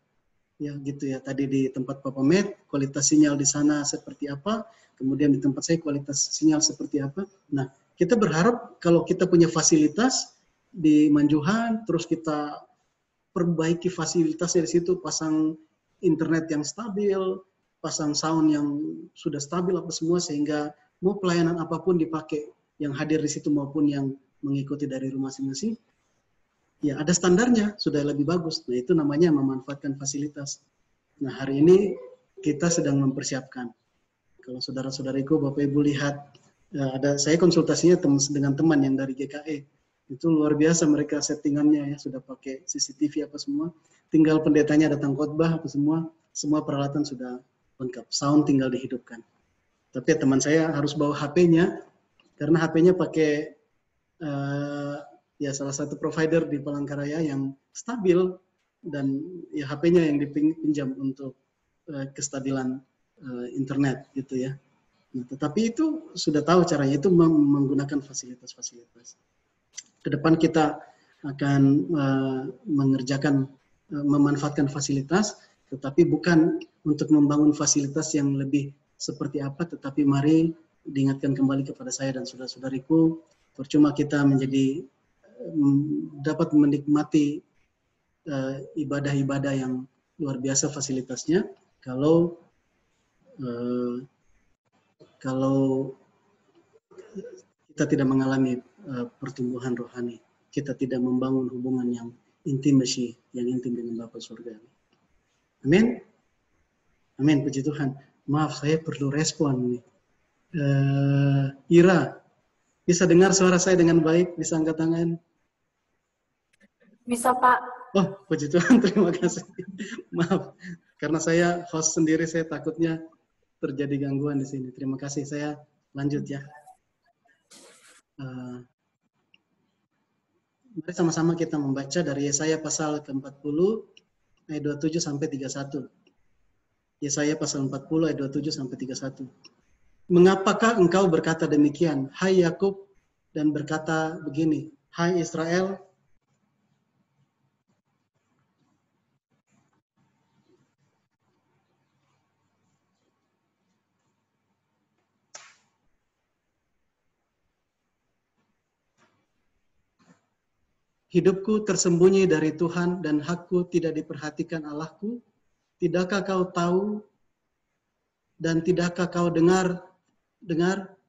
Ya gitu ya. Tadi di tempat Papa Med, kualitas sinyal di sana seperti apa, kemudian di tempat saya kualitas sinyal seperti apa. Nah, kita berharap kalau kita punya fasilitas di Manjuhan, terus kita perbaiki fasilitas dari situ, pasang internet yang stabil, pasang sound yang sudah stabil apa semua, sehingga mau pelayanan apapun dipakai, yang hadir di situ maupun yang mengikuti dari rumah masing-masing, ya ada standarnya, sudah lebih bagus. Nah itu namanya memanfaatkan fasilitas. Nah hari ini kita sedang mempersiapkan. Kalau saudara-saudariku, Bapak Ibu lihat, saya konsultasinya dengan teman yang dari GKE. Itu luar biasa mereka settingannya ya, sudah pakai CCTV apa semua. Tinggal pendetanya datang khotbah apa semua peralatan sudah lengkap. Sound tinggal dihidupkan. Tapi teman saya harus bawa HP-nya, karena HP-nya pakai ya salah satu provider di Palangkaraya yang stabil, dan ya HP-nya yang dipinjam untuk kestabilan internet gitu ya. Nah, tetapi itu sudah tahu caranya, itu menggunakan fasilitas-fasilitas. Ke depan kita akan mengerjakan, memanfaatkan fasilitas, tetapi bukan untuk membangun fasilitas yang lebih seperti apa, tetapi mari diingatkan kembali kepada saya dan saudara-saudariku, percuma kita menjadi dapat menikmati ibadah-ibadah yang luar biasa fasilitasnya, kalau kita tidak mengalami pertumbuhan rohani, kita tidak membangun hubungan yang intimasi, yang intim dengan Bapa Surgawi. Amin. Amin, puji Tuhan. Maaf, saya perlu respon nih. Ira, bisa dengar suara saya dengan baik? Bisa angkat tangan?
Bisa, Pak.
Oh, puji Tuhan, terima kasih. Maaf, karena saya host sendiri, saya takutnya terjadi gangguan di sini. Terima kasih, saya lanjut ya. Mari sama-sama kita membaca dari Yesaya pasal ke-40 ayat 27 sampai 31. Yesaya pasal 40 ayat 27 sampai 31. Mengapakah engkau berkata demikian, hai Yakub, dan berkata begini, hai Israel? Hidupku tersembunyi dari Tuhan dan hakku tidak diperhatikan Allahku. Tidakkah kau tahu dan tidakkah kau dengar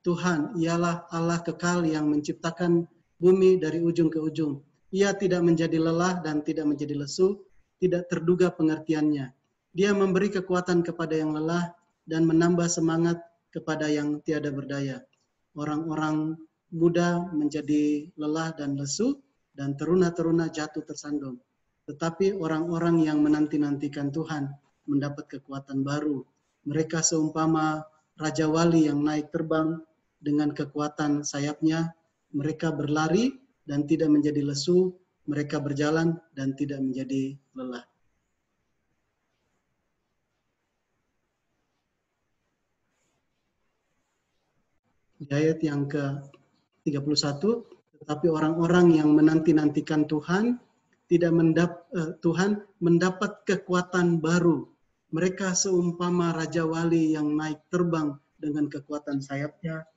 Tuhan ialah Allah kekal yang menciptakan bumi dari ujung ke ujung. Ia tidak menjadi lelah dan tidak menjadi lesu, tidak terduga pengertiannya. Dia memberi kekuatan kepada yang lelah dan menambah semangat kepada yang tiada berdaya. Orang-orang muda menjadi lelah dan lesu, dan teruna-teruna jatuh tersandung. Tetapi orang-orang yang menanti-nantikan Tuhan mendapat kekuatan baru. Mereka seumpama Raja Wali yang naik terbang dengan kekuatan sayapnya. Mereka berlari dan tidak menjadi lesu. Mereka berjalan dan tidak menjadi lelah. Di ayat yang ke-31, tetapi orang-orang yang menanti-nantikan Tuhan Tuhan mendapat kekuatan baru. Mereka seumpama Raja Wali yang naik terbang dengan kekuatan sayapnya.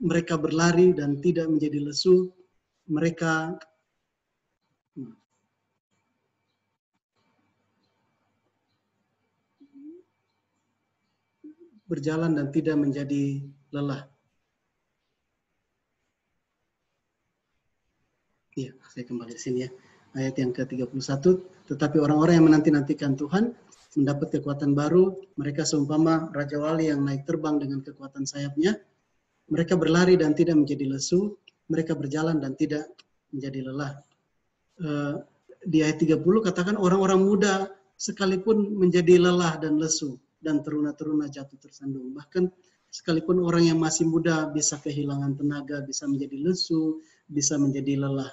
Mereka berlari dan tidak menjadi lesu. Mereka berjalan dan tidak menjadi lelah. Iya, saya kembali ke sini ya. Ayat yang ke-31, tetapi orang-orang yang menanti-nantikan Tuhan mendapat kekuatan baru. Mereka seumpama Raja Wali yang naik terbang dengan kekuatan sayapnya. Mereka berlari dan tidak menjadi lesu. Mereka berjalan dan tidak menjadi lelah. Di ayat 30 katakan orang-orang muda sekalipun menjadi lelah dan lesu, dan teruna-teruna jatuh tersandung. Bahkan sekalipun orang yang masih muda bisa kehilangan tenaga, bisa menjadi lesu, bisa menjadi lelah.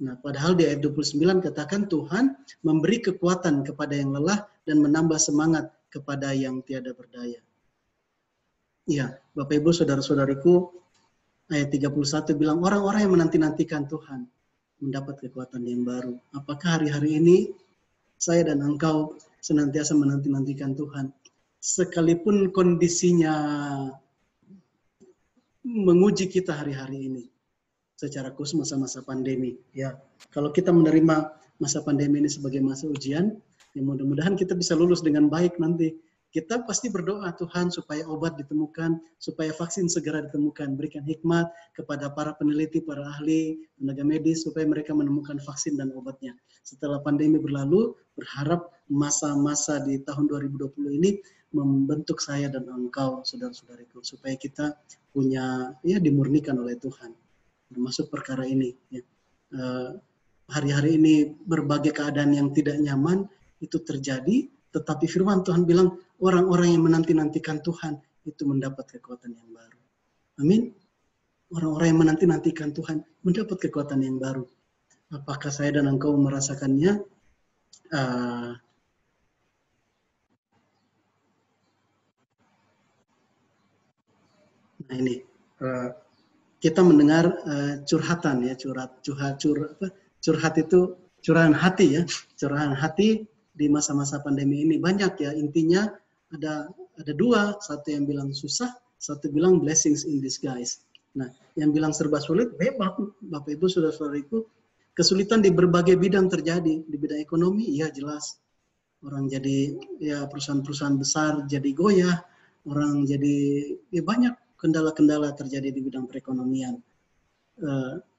Nah, padahal di ayat 29 katakan Tuhan memberi kekuatan kepada yang lelah dan menambah semangat kepada yang tiada berdaya. Iya, Bapak Ibu, saudara-saudariku, ayat 31 bilang orang-orang yang menanti-nantikan Tuhan mendapat kekuatan yang baru. Apakah hari-hari ini saya dan engkau senantiasa menanti-nantikan Tuhan? Sekalipun kondisinya menguji kita hari-hari ini secara khusus masa-masa pandemi. Ya, kalau kita menerima masa pandemi ini sebagai masa ujian, ya mudah-mudahan kita bisa lulus dengan baik nanti. Kita pasti berdoa Tuhan supaya obat ditemukan, supaya vaksin segera ditemukan. Berikan hikmat kepada para peneliti, para ahli, tenaga medis, supaya mereka menemukan vaksin dan obatnya. Setelah pandemi berlalu, berharap masa-masa di tahun 2020 ini membentuk saya dan engkau, saudara-saudariku, supaya kita punya, ya dimurnikan oleh Tuhan. Termasuk perkara ini. Ya. Hari-hari ini berbagai keadaan yang tidak nyaman itu terjadi, tetapi firman Tuhan bilang orang-orang yang menanti-nantikan Tuhan itu mendapat kekuatan yang baru. Amin. Orang-orang yang menanti-nantikan Tuhan mendapat kekuatan yang baru. Apakah saya dan engkau merasakannya? Nah ini kita mendengar curhatan ya, curhat itu curahan hati ya, curahan hati di masa-masa pandemi ini banyak ya. Intinya ada dua, satu yang bilang susah, satu bilang blessings in disguise. Nah, yang bilang serba sulit, Bapak Ibu saudara-saudariku, kesulitan di berbagai bidang terjadi. Di bidang ekonomi, ya jelas orang jadi ya perusahaan-perusahaan besar jadi goyah, orang jadi ya banyak kendala-kendala terjadi di bidang perekonomian.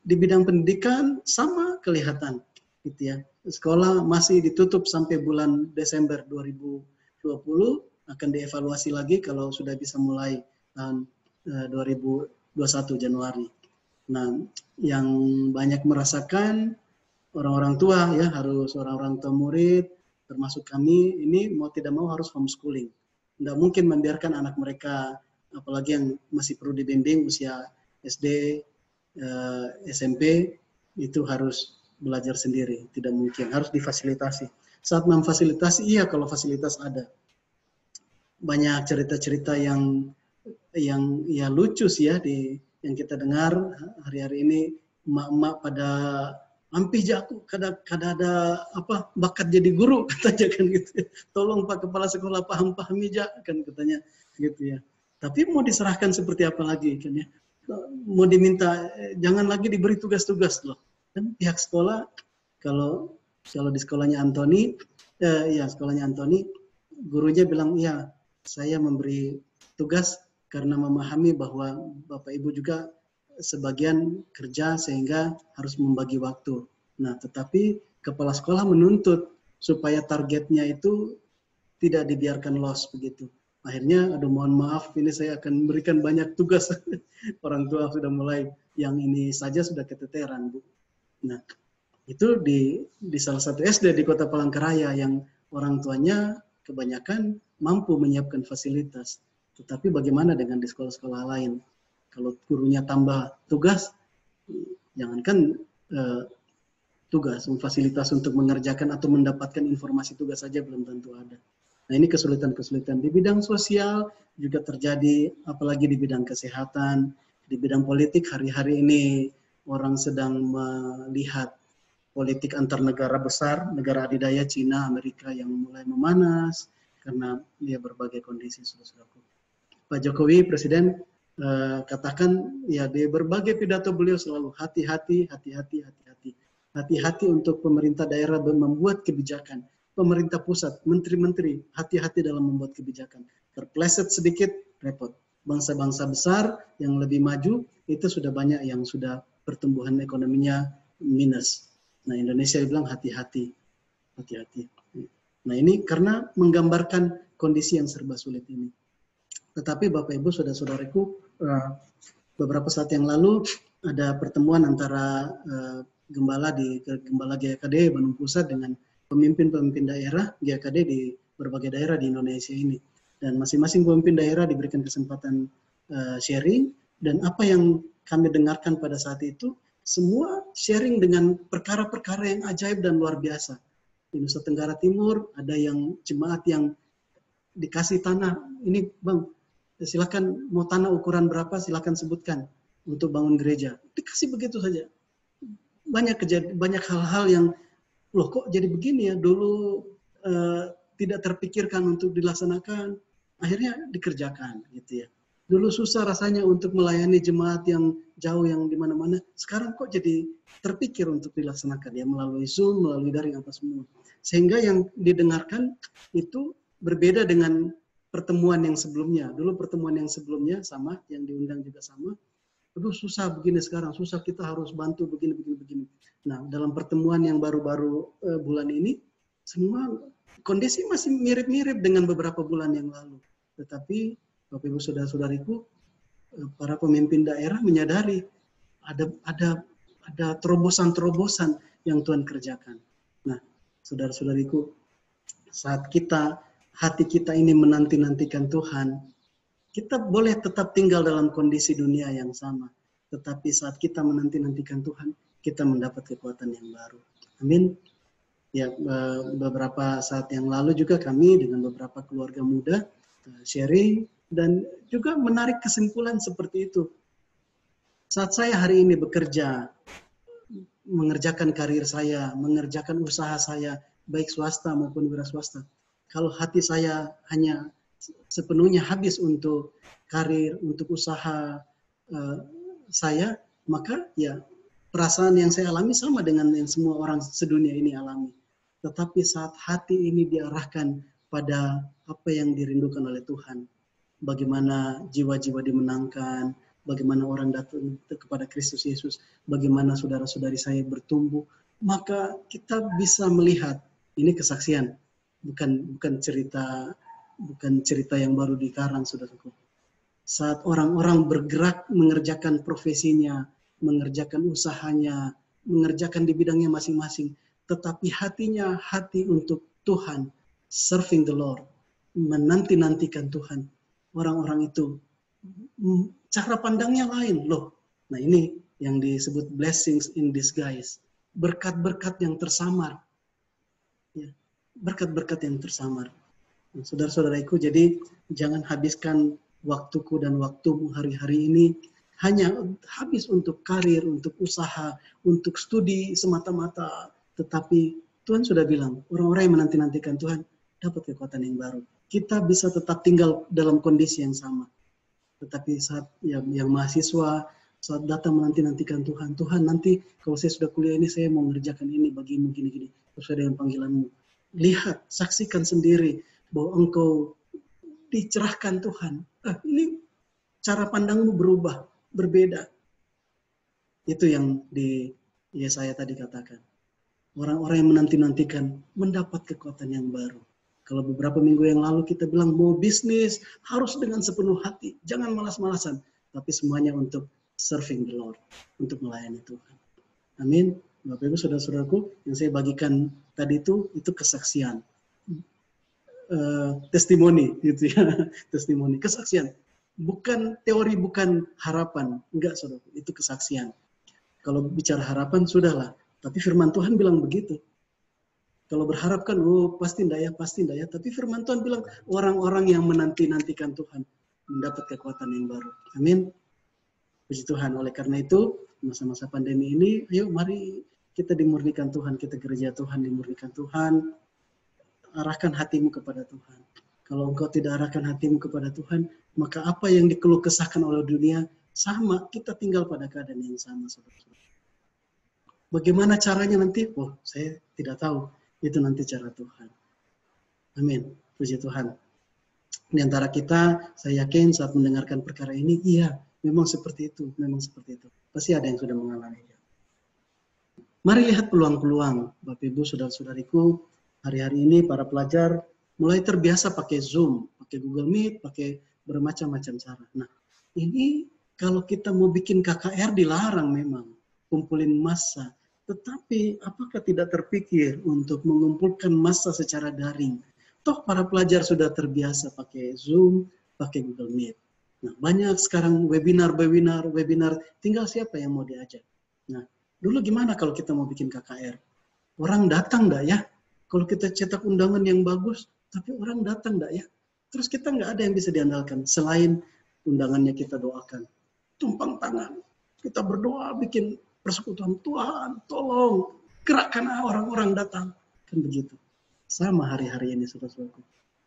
Di bidang pendidikan sama kelihatan gitu ya. Sekolah masih ditutup sampai bulan Desember 2020, akan dievaluasi lagi kalau sudah bisa mulai tahun 2021 Januari. Nah, yang banyak merasakan orang-orang tua ya, harus orang-orang tua murid, termasuk kami ini mau tidak mau harus homeschooling. Tidak mungkin membiarkan anak mereka, apalagi yang masih perlu dibimbing usia SD, SMP, itu harus belajar sendiri. Tidak mungkin, harus difasilitasi. Saat memfasilitasi, iya kalau fasilitas ada. Banyak cerita-cerita yang ya lucu sih ya yang kita dengar hari-hari ini, emak-emak pada ampih jaku kada ada apa bakat jadi guru katanya kan gitu. Tolong Pak Kepala Sekolah pahami ja kan katanya gitu ya. Tapi mau diserahkan seperti apa lagi kan ya? Mau diminta jangan lagi diberi tugas-tugas loh. Dan pihak sekolah kalau di sekolahnya Antoni sekolahnya Antoni, gurunya bilang iya saya memberi tugas karena memahami bahwa Bapak Ibu juga sebagian kerja sehingga harus membagi waktu. Nah, tetapi kepala sekolah menuntut supaya targetnya itu tidak dibiarkan loss begitu. Akhirnya, aduh mohon maaf, ini saya akan memberikan banyak tugas. Orang tua sudah mulai, yang ini saja sudah keteteran, Bu. Nah, itu di salah satu SD di Kota Palangkaraya yang orang tuanya kebanyakan mampu menyiapkan fasilitas. Tetapi bagaimana dengan di sekolah-sekolah lain? Kalau gurunya tambah tugas, jangankan tugas, fasilitas untuk mengerjakan atau mendapatkan informasi tugas saja belum tentu ada. Nah ini kesulitan-kesulitan di bidang sosial juga terjadi, apalagi di bidang kesehatan, di bidang politik hari-hari ini orang sedang melihat politik antar negara besar, negara adidaya Cina, Amerika yang mulai memanas karena dia berbagai kondisi saudara-saudaraku. Pak Jokowi Presiden katakan ya di berbagai pidato beliau selalu hati-hati untuk pemerintah daerah membuat kebijakan, pemerintah pusat, menteri-menteri hati-hati dalam membuat kebijakan. Terpleset sedikit repot. Bangsa-bangsa besar yang lebih maju itu sudah banyak yang sudah pertumbuhan ekonominya minus. Nah Indonesia bilang hati-hati. Nah ini karena menggambarkan kondisi yang serba sulit ini. Tetapi Bapak Ibu saudara-saudariku, beberapa saat yang lalu ada pertemuan antara Gembala GKD Bandung Pusat dengan pemimpin-pemimpin daerah GKD di berbagai daerah di Indonesia ini. Dan masing-masing pemimpin daerah diberikan kesempatan sharing, dan apa yang kami dengarkan pada saat itu, semua sharing dengan perkara-perkara yang ajaib dan luar biasa. Di Nusa Tenggara Timur ada yang jemaat yang dikasih tanah, ini Bang, silakan mau tanah ukuran berapa silakan sebutkan untuk bangun gereja. Dikasih begitu saja. Banyak hal-hal yang loh kok jadi begini ya, dulu tidak terpikirkan untuk dilaksanakan, akhirnya dikerjakan gitu ya. Dulu susah rasanya untuk melayani jemaat yang jauh, yang di mana-mana. Sekarang kok jadi terpikir untuk dilaksanakan ya, melalui Zoom, melalui daring apa semua. Sehingga yang didengarkan itu berbeda dengan pertemuan yang sebelumnya. Dulu pertemuan yang sebelumnya sama, yang diundang juga sama. Aduh susah begini sekarang, susah kita harus bantu begini. Nah, dalam pertemuan yang baru-baru bulan ini, semua kondisi masih mirip-mirip dengan beberapa bulan yang lalu. Tetapi Bapak Ibu saudara-saudariku, para pemimpin daerah menyadari ada terobosan-terobosan yang Tuhan kerjakan. Nah, saudara-saudariku, saat hati kita ini menanti-nantikan Tuhan, kita boleh tetap tinggal dalam kondisi dunia yang sama. Tetapi saat kita menanti-nantikan Tuhan, kita mendapat kekuatan yang baru. Amin. Ya, beberapa saat yang lalu juga kami dengan beberapa keluarga muda sharing dan juga menarik kesimpulan seperti itu. Saat saya hari ini bekerja, mengerjakan karir saya, mengerjakan usaha saya, baik swasta maupun wira swasta, kalau hati saya hanya sepenuhnya habis untuk karir, untuk usaha saya, maka ya perasaan yang saya alami sama dengan yang semua orang sedunia ini alami. Tetapi saat hati ini diarahkan pada apa yang dirindukan oleh Tuhan, bagaimana jiwa-jiwa dimenangkan, bagaimana orang datang kepada Kristus Yesus, bagaimana saudara-saudari saya bertumbuh, maka kita bisa melihat, ini kesaksian, bukan cerita yang baru dikarang, saudaraku. Saat orang-orang bergerak mengerjakan profesinya, mengerjakan usahanya, mengerjakan di bidangnya masing-masing, tetapi hatinya hati untuk Tuhan, serving the Lord, menanti-nantikan Tuhan. Orang-orang itu cara pandangnya lain loh. Nah, ini yang disebut blessings in disguise, berkat-berkat yang tersamar. Ya, berkat-berkat yang tersamar. Nah, saudara-saudaraku, jadi jangan habiskan waktuku dan waktumu hari-hari ini hanya habis untuk karir, untuk usaha, untuk studi semata-mata. Tetapi Tuhan sudah bilang, orang-orang yang menanti-nantikan Tuhan dapat kekuatan yang baru. Kita bisa tetap tinggal dalam kondisi yang sama. Tetapi saat yang mahasiswa, saat datang menanti-nantikan Tuhan, Tuhan nanti kalau saya sudah kuliah ini, saya mau mengerjakan ini bagimu gini-gini, sesuai dengan panggilanmu. Lihat, saksikan sendiri bahwa engkau dicerahkan Tuhan. Ini cara pandangmu berubah, berbeda. Itu yang di Yesaya tadi katakan. Orang-orang yang menanti-nantikan mendapat kekuatan yang baru. Kalau beberapa minggu yang lalu kita bilang mau bisnis harus dengan sepenuh hati, jangan malas-malasan, tapi semuanya untuk serving the Lord, untuk melayani Tuhan. Amin. Bapak Ibu saudara-saudaraku, yang saya bagikan tadi itu kesaksian, testimoni, gitu ya, testimoni, kesaksian, bukan teori, bukan harapan, enggak saudara, itu kesaksian. Kalau bicara harapan sudahlah, tapi firman Tuhan bilang begitu. Kalau berharap kan, pasti enggak ya. Tapi firman Tuhan bilang, orang-orang yang menanti-nantikan Tuhan mendapat kekuatan yang baru. Amin. Puji Tuhan. Oleh karena itu, masa-masa pandemi ini, ayo mari kita dimurnikan Tuhan, kita gereja Tuhan, dimurnikan Tuhan. Arahkan hatimu kepada Tuhan. Kalau engkau tidak arahkan hatimu kepada Tuhan, maka apa yang dikeluh kesahkan oleh dunia, sama, kita tinggal pada keadaan yang sama, saudara-saudara. Bagaimana caranya nanti? Saya tidak tahu. Itu nanti cara Tuhan. Amin. Puji Tuhan. Di antara kita, saya yakin saat mendengarkan perkara ini, iya, memang seperti itu. Pasti ada yang sudah mengalaminya. Mari lihat peluang-peluang, Bapak Ibu, saudara-saudariku. Hari-hari ini para pelajar mulai terbiasa pakai Zoom, pakai Google Meet, pakai bermacam-macam cara. Nah, ini kalau kita mau bikin KKR dilarang memang, kumpulin massa. Tetapi apakah tidak terpikir untuk mengumpulkan massa secara daring? Toh para pelajar sudah terbiasa pakai Zoom, pakai Google Meet. Nah, banyak sekarang webinar, tinggal siapa yang mau diajak. Nah, dulu gimana kalau kita mau bikin KKR? Orang datang enggak ya? Kalau kita cetak undangan yang bagus, tapi orang datang enggak ya? Terus kita enggak ada yang bisa diandalkan. Selain undangannya kita doakan. Tumpang tangan. Kita berdoa bikin persekutuan, Tuhan tolong gerakkan orang-orang datang. Kan begitu. Sama hari-hari ini saudara-saudaraku.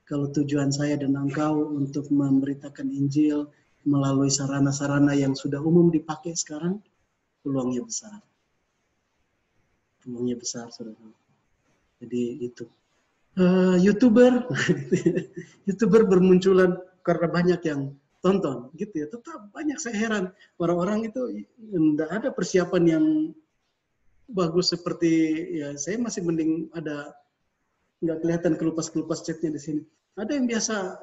Kalau tujuan saya dan engkau untuk memberitakan Injil, melalui sarana-sarana yang sudah umum dipakai sekarang, peluangnya besar. Peluangnya besar, saudara. Jadi itu. YouTuber, YouTuber bermunculan karena banyak yang tonton, gitu ya. Tetap banyak, saya heran orang-orang itu tidak ada persiapan yang bagus seperti ya. Saya masih mending ada nggak kelihatan kelupas-kelupas chatnya di sini. Ada yang biasa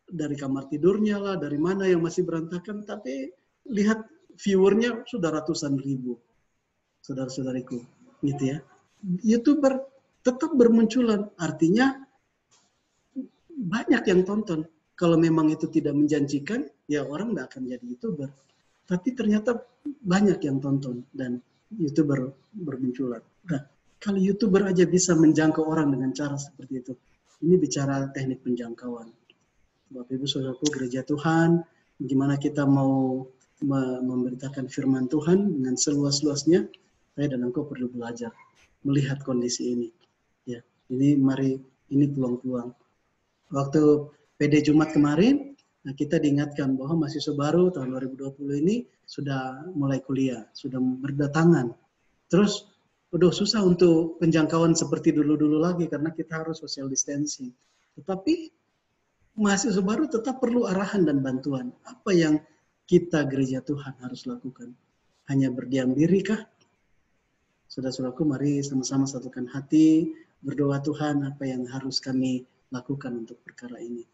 dari kamar tidurnya lah, dari mana yang masih berantakan, tapi lihat viewernya sudah ratusan ribu, saudara-saudariku, gitu ya. YouTuber tetap bermunculan, artinya banyak yang tonton. Kalau memang itu tidak menjanjikan, ya orang nggak akan jadi YouTuber. Tapi ternyata banyak yang tonton dan YouTuber bermunculan. Nah, kalau YouTuber aja bisa menjangkau orang dengan cara seperti itu, ini bicara teknik penjangkauan. Bapak Ibu Saudaraku, gereja Tuhan, gimana kita mau memberitakan firman Tuhan dengan seluas-luasnya, saya dan engkau perlu belajar melihat kondisi ini. Ya, ini peluang-peluang. Waktu PD Jumat kemarin, kita diingatkan bahwa mahasiswa baru tahun 2020 ini sudah mulai kuliah, sudah berdatangan. Terus, susah untuk penjangkauan seperti dulu-dulu lagi karena kita harus social distancing. Tetapi mahasiswa baru tetap perlu arahan dan bantuan. Apa yang kita gereja Tuhan harus lakukan? Hanya berdiam diri kah? Saudara-saudaraku, mari sama-sama satukan hati, berdoa Tuhan apa yang harus kami lakukan untuk perkara ini.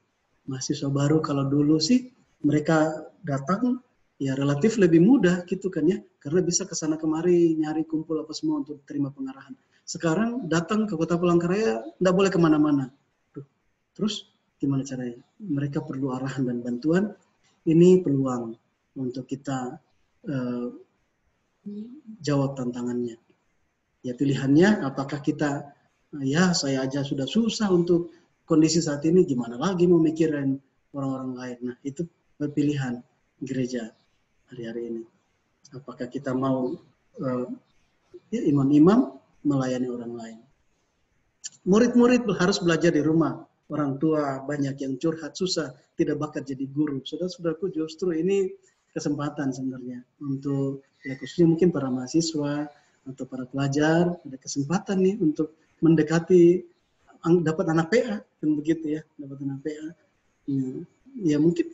Mahasiswa baru kalau dulu sih mereka datang ya relatif lebih mudah gitu kan ya, karena bisa ke sana kemari nyari kumpul apa semua untuk terima pengarahan. Sekarang datang ke Kota Palangkaraya tidak boleh kemana-mana. Terus gimana caranya? Mereka perlu arahan dan bantuan. Ini peluang untuk kita jawab tantangannya. Ya pilihannya apakah kita ya saya aja sudah susah untuk kondisi saat ini, gimana lagi mau mikirin orang-orang lain. Nah, itu pilihan gereja hari-hari ini. Apakah kita mau imam-imam melayani orang lain. Murid-murid harus belajar di rumah. Orang tua banyak yang curhat, susah, tidak bakat jadi guru. Saudara-saudaraku, justru ini kesempatan sebenarnya untuk ya khususnya mungkin para mahasiswa atau para pelajar ada kesempatan nih untuk mendekati dapat anak PA kan begitu ya, dapat anak PA. Ya mungkin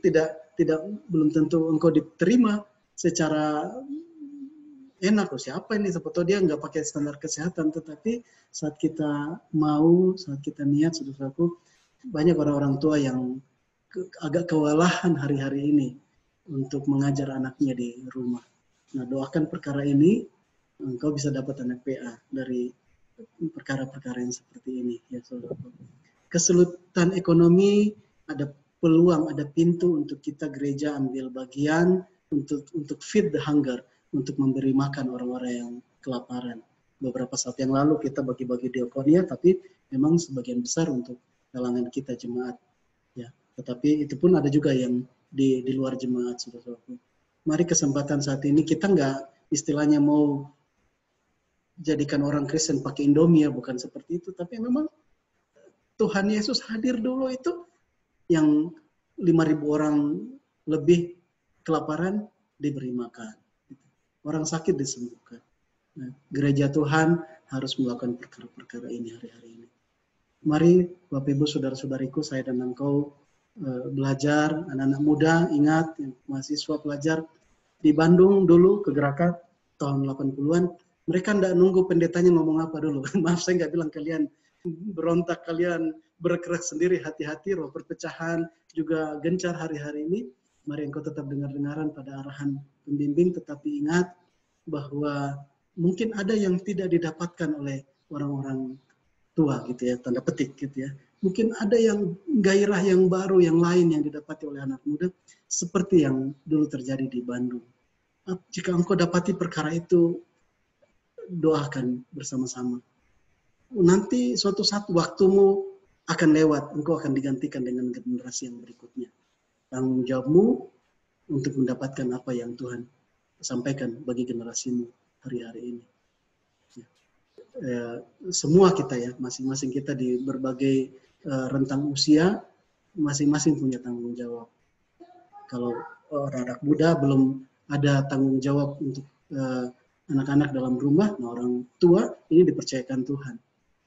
belum tentu engkau diterima secara enak. Siapa ini? Siapa tahu dia nggak pakai standar kesehatan, tetapi saat kita mau, saat kita niat, saudaraku, banyak orang-orang tua yang agak kewalahan hari-hari ini untuk mengajar anaknya di rumah. Nah, doakan perkara ini, engkau bisa dapat anak PA dari perkara-perkara yang seperti ini, ya saudaraku. Kesulitan ekonomi, ada peluang, ada pintu untuk kita gereja ambil bagian untuk feed the hunger, untuk memberi makan orang-orang yang kelaparan. Beberapa saat yang lalu kita bagi-bagi diakonia, tapi memang sebagian besar untuk kalangan kita jemaat. Ya, tetapi itu pun ada juga yang di luar jemaat, saudara-saudaraku. Mari kesempatan saat ini kita nggak istilahnya mau jadikan orang Kristen pakai Indomie, ya, bukan seperti itu. Tapi memang Tuhan Yesus hadir dulu itu yang 5.000 orang lebih kelaparan diberi makan. Orang sakit disembuhkan. Nah, gereja Tuhan harus melakukan perkara-perkara ini hari-hari ini. Mari Bapak Ibu Saudara-saudariku, saya dan engkau belajar, anak-anak muda, ingat, mahasiswa pelajar di Bandung dulu kegerakan tahun 80-an, mereka tidak nunggu pendetanya ngomong apa dulu. Maaf, saya nggak bilang kalian berontak, kalian bergerak sendiri, hati-hati, roh perpecahan juga gencar hari-hari ini. Mari engkau tetap dengar-dengaran pada arahan pembimbing, tetapi ingat bahwa mungkin ada yang tidak didapatkan oleh orang-orang tua gitu ya, tanda petik gitu ya. Mungkin ada yang gairah yang baru, yang lain yang didapati oleh anak muda, seperti yang dulu terjadi di Bandung. Jika engkau dapati perkara itu, doakan bersama-sama. Nanti suatu saat waktumu akan lewat, engkau akan digantikan dengan generasi yang berikutnya. Tanggung jawabmu untuk mendapatkan apa yang Tuhan sampaikan bagi generasimu hari-hari ini. Semua kita ya, masing-masing kita di berbagai rentang usia, masing-masing punya tanggung jawab. Kalau anak muda belum ada tanggung jawab untuk anak-anak dalam rumah, nah orang tua ini dipercayakan Tuhan.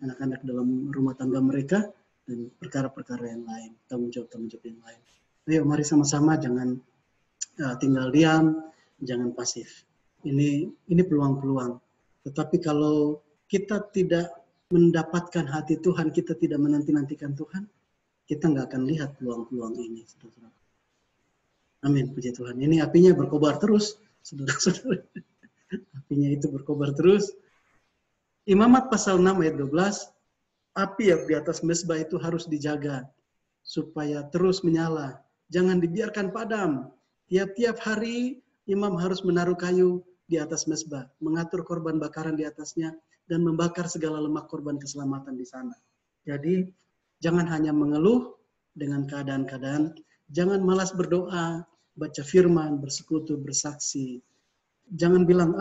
Anak-anak dalam rumah tangga mereka dan perkara-perkara yang lain, tanggung jawab yang lain. Ayo mari sama-sama jangan tinggal diam, jangan pasif. Ini peluang-peluang. Tetapi kalau kita tidak mendapatkan hati Tuhan, kita tidak menanti-nantikan Tuhan, kita nggak akan lihat peluang-peluang ini, saudara-saudara. Amin, puji Tuhan. Ini apinya berkobar terus, saudara-saudara. Apinya itu berkobar terus. Imamat pasal 6 ayat 12, api yang di atas mezbah itu harus dijaga supaya terus menyala. Jangan dibiarkan padam. Tiap-tiap hari imam harus menaruh kayu di atas mezbah, mengatur korban bakaran di atasnya, dan membakar segala lemak korban keselamatan di sana. Jadi, jangan hanya mengeluh dengan keadaan-keadaan, jangan malas berdoa, baca firman, bersekutu, bersaksi. Jangan bilang,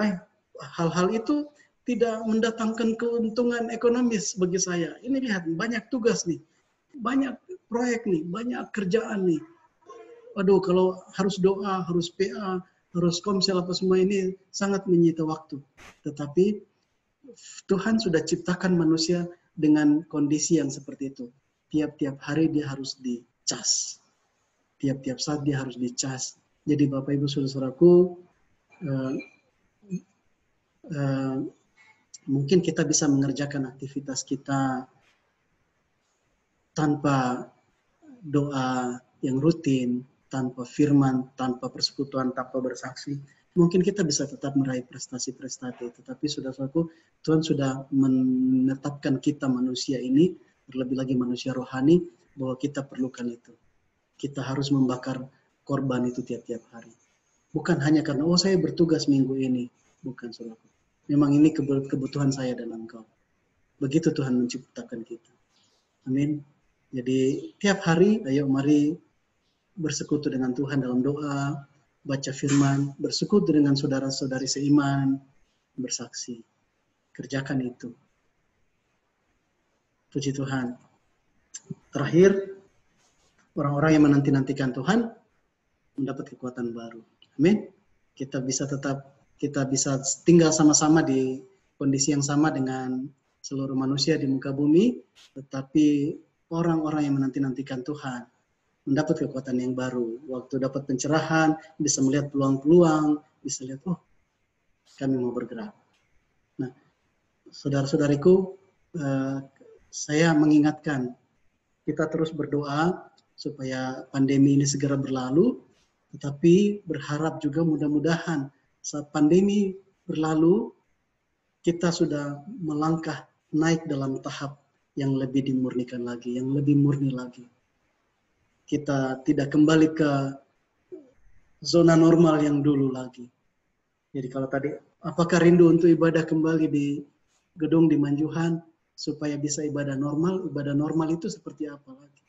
hal-hal itu tidak mendatangkan keuntungan ekonomis bagi saya. Ini lihat, banyak tugas nih, banyak proyek nih, banyak kerjaan nih. Aduh, kalau harus doa, harus PA, harus komsel, apa semua ini sangat menyita waktu. Tetapi Tuhan sudah ciptakan manusia dengan kondisi yang seperti itu. Tiap-tiap hari dia harus dicas. Tiap-tiap saat dia harus dicas. Jadi Bapak Ibu Saudara-saudaraku, mungkin kita bisa mengerjakan aktivitas kita tanpa doa yang rutin, tanpa firman, tanpa persekutuan, tanpa bersaksi. Mungkin kita bisa tetap meraih prestasi-prestasi. Tetapi saudara-saudaraku, Tuhan sudah menetapkan kita manusia ini, terlebih lagi manusia rohani, bahwa kita perlukan itu. Kita harus membakar korban itu tiap-tiap hari. Bukan hanya karena, saya bertugas minggu ini. Bukan, saudaraku. Memang ini kebutuhan saya dan engkau. Begitu Tuhan menciptakan kita. Amin. Jadi tiap hari, ayo mari bersekutu dengan Tuhan dalam doa, baca firman, bersekutu dengan saudara-saudari seiman, bersaksi. Kerjakan itu. Puji Tuhan. Terakhir, orang-orang yang menanti-nantikan Tuhan mendapat kekuatan baru. Amin. Kita bisa tinggal sama-sama di kondisi yang sama dengan seluruh manusia di muka bumi, tetapi orang-orang yang menanti-nantikan Tuhan mendapat kekuatan yang baru. Waktu dapat pencerahan, bisa melihat peluang-peluang, bisa lihat, kami mau bergerak. Nah, saudara-saudariku, saya mengingatkan, kita terus berdoa supaya pandemi ini segera berlalu, tetapi berharap juga mudah-mudahan saat pandemi berlalu, kita sudah melangkah naik dalam tahap yang lebih dimurnikan lagi, yang lebih murni lagi. Kita tidak kembali ke zona normal yang dulu lagi. Jadi kalau tadi, apakah rindu untuk ibadah kembali di gedung di Manjuhan supaya bisa ibadah normal? Ibadah normal itu seperti apa lagi?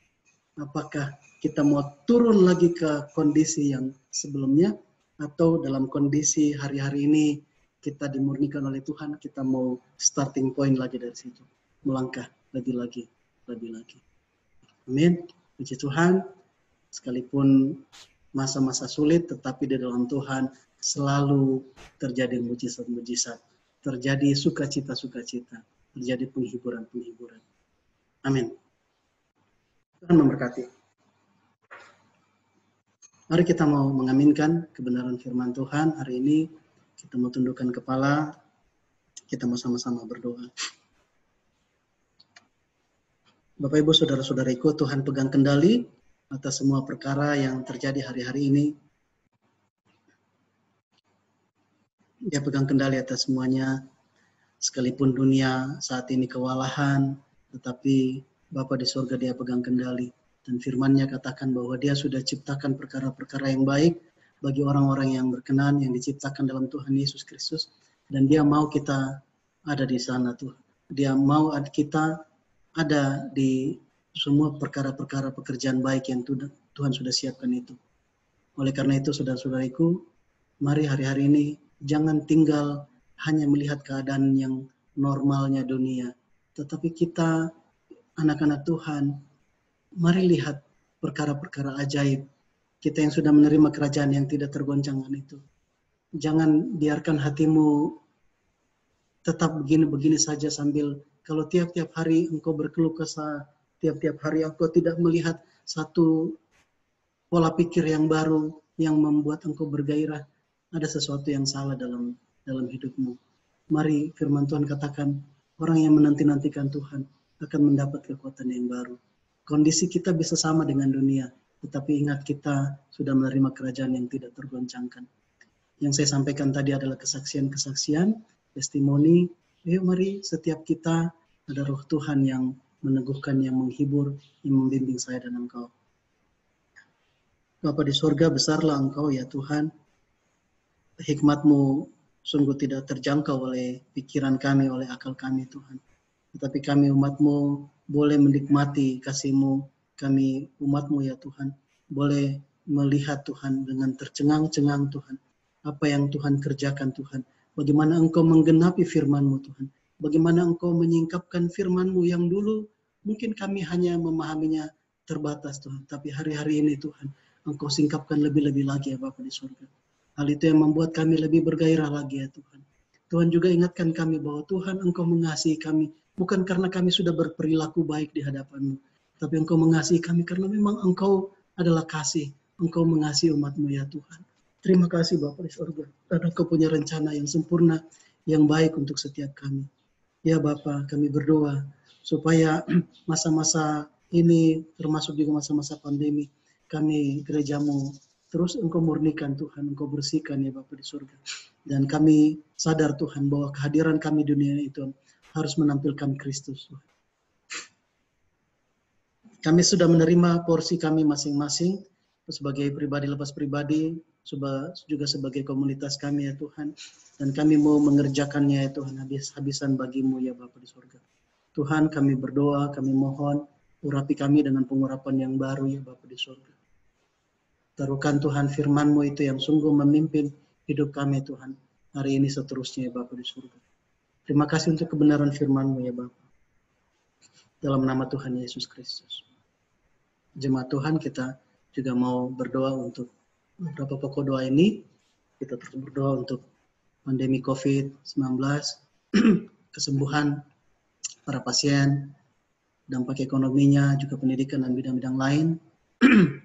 Apakah kita mau turun lagi ke kondisi yang sebelumnya, atau dalam kondisi hari-hari ini kita dimurnikan oleh Tuhan, kita mau starting point lagi dari situ, melangkah lebih lagi. Amin. Puji Tuhan, sekalipun masa-masa sulit, tetapi di dalam Tuhan selalu terjadi mujizat-mujizat, terjadi sukacita-sukacita, terjadi penghiburan-penghiburan. Amin. Tuhan memberkati. Mari kita mau mengaminkan kebenaran firman Tuhan hari ini. Kita mau tundukkan kepala, kita mau sama-sama berdoa. Bapak Ibu saudara-saudariku, Tuhan pegang kendali atas semua perkara yang terjadi hari-hari ini. Dia pegang kendali atas semuanya, sekalipun dunia saat ini kewalahan, tetapi Bapa di surga dia pegang kendali. Dan firman-Nya katakan bahwa dia sudah ciptakan perkara-perkara yang baik bagi orang-orang yang berkenan, yang diciptakan dalam Tuhan Yesus Kristus. Dan dia mau kita ada di sana Tuhan. Dia mau kita ada di semua perkara-perkara pekerjaan baik yang Tuhan sudah siapkan itu. Oleh karena itu, saudara-saudariku, mari hari-hari ini jangan tinggal hanya melihat keadaan yang normalnya dunia. Tetapi kita, anak-anak Tuhan, mari lihat perkara-perkara ajaib kita yang sudah menerima kerajaan yang tidak tergoncangkan itu. Jangan biarkan hatimu tetap begini-begini saja sambil kalau tiap-tiap hari engkau berkeluh kesah, tiap-tiap hari engkau tidak melihat satu pola pikir yang baru yang membuat engkau bergairah, ada sesuatu yang salah dalam hidupmu. Mari firman Tuhan katakan, orang yang menanti-nantikan Tuhan akan mendapat kekuatan yang baru. Kondisi kita bisa sama dengan dunia, tetapi ingat kita sudah menerima kerajaan yang tidak tergoncangkan. Yang saya sampaikan tadi adalah kesaksian-kesaksian, testimoni. Ayo mari setiap kita ada roh Tuhan yang meneguhkan, yang menghibur, yang membimbing saya dan engkau. Bapa di surga, besarlah engkau ya Tuhan. Hikmat-Mu sungguh tidak terjangkau oleh pikiran kami, oleh akal kami Tuhan. Tetapi kami umat-Mu boleh menikmati kasih-Mu. Kami umat-Mu ya Tuhan, boleh melihat Tuhan dengan tercengang-cengang Tuhan. Apa yang Tuhan kerjakan Tuhan. Bagaimana Engkau menggenapi firman-Mu Tuhan. Bagaimana Engkau menyingkapkan firman-Mu yang dulu mungkin kami hanya memahaminya terbatas Tuhan. Tapi hari-hari ini Tuhan, Engkau singkapkan lebih-lebih lagi ya Bapa di surga. Hal itu yang membuat kami lebih bergairah lagi ya Tuhan. Tuhan juga ingatkan kami bahwa Tuhan Engkau mengasihi kami. Bukan karena kami sudah berperilaku baik di hadapan-Mu. Tapi Engkau mengasihi kami karena memang Engkau adalah kasih. Engkau mengasihi umat-Mu ya Tuhan. Terima kasih Bapa di surga. Dan Engkau punya rencana yang sempurna, yang baik untuk setiap kami. Ya Bapa, kami berdoa supaya masa-masa ini, termasuk juga masa-masa pandemi, kami gereja-Mu terus Engkau murnikan Tuhan, Engkau bersihkan ya Bapa di surga. Dan kami sadar Tuhan bahwa kehadiran kami di dunia itu harus menampilkan Kristus Tuhan. Kami sudah menerima porsi kami masing-masing sebagai pribadi lepas pribadi, juga sebagai komunitas kami ya Tuhan. Dan kami mau mengerjakannya ya Tuhan habis-habisan bagimu ya Bapa di surga. Tuhan kami berdoa, kami mohon urapi kami dengan pengurapan yang baru ya Bapa di surga. Taruhkan Tuhan firman-Mu itu yang sungguh memimpin hidup kami Tuhan hari ini seterusnya ya Bapa di surga. Terima kasih untuk kebenaran firman-Mu ya Bapa. Dalam nama Tuhan Yesus Kristus. Jemaat Tuhan, kita juga mau berdoa untuk beberapa pokok doa ini. Kita terus berdoa untuk pandemi COVID-19, kesembuhan para pasien, dampak ekonominya, juga pendidikan dan bidang-bidang lain.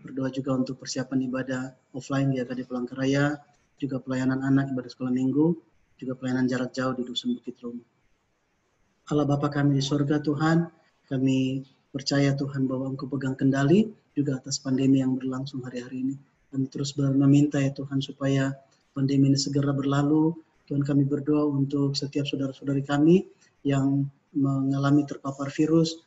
Berdoa juga untuk persiapan ibadah offline di AKD Palangkaraya, juga pelayanan anak ibadah sekolah minggu, juga pelayanan jarak jauh di Dusun Bukit Romo. Allah Bapa kami di surga Tuhan, kami percaya Tuhan bahwa Engkau pegang kendali juga atas pandemi yang berlangsung hari-hari ini. Kami terus meminta ya Tuhan supaya pandemi ini segera berlalu. Tuhan kami berdoa untuk setiap saudara-saudari kami yang mengalami terpapar virus.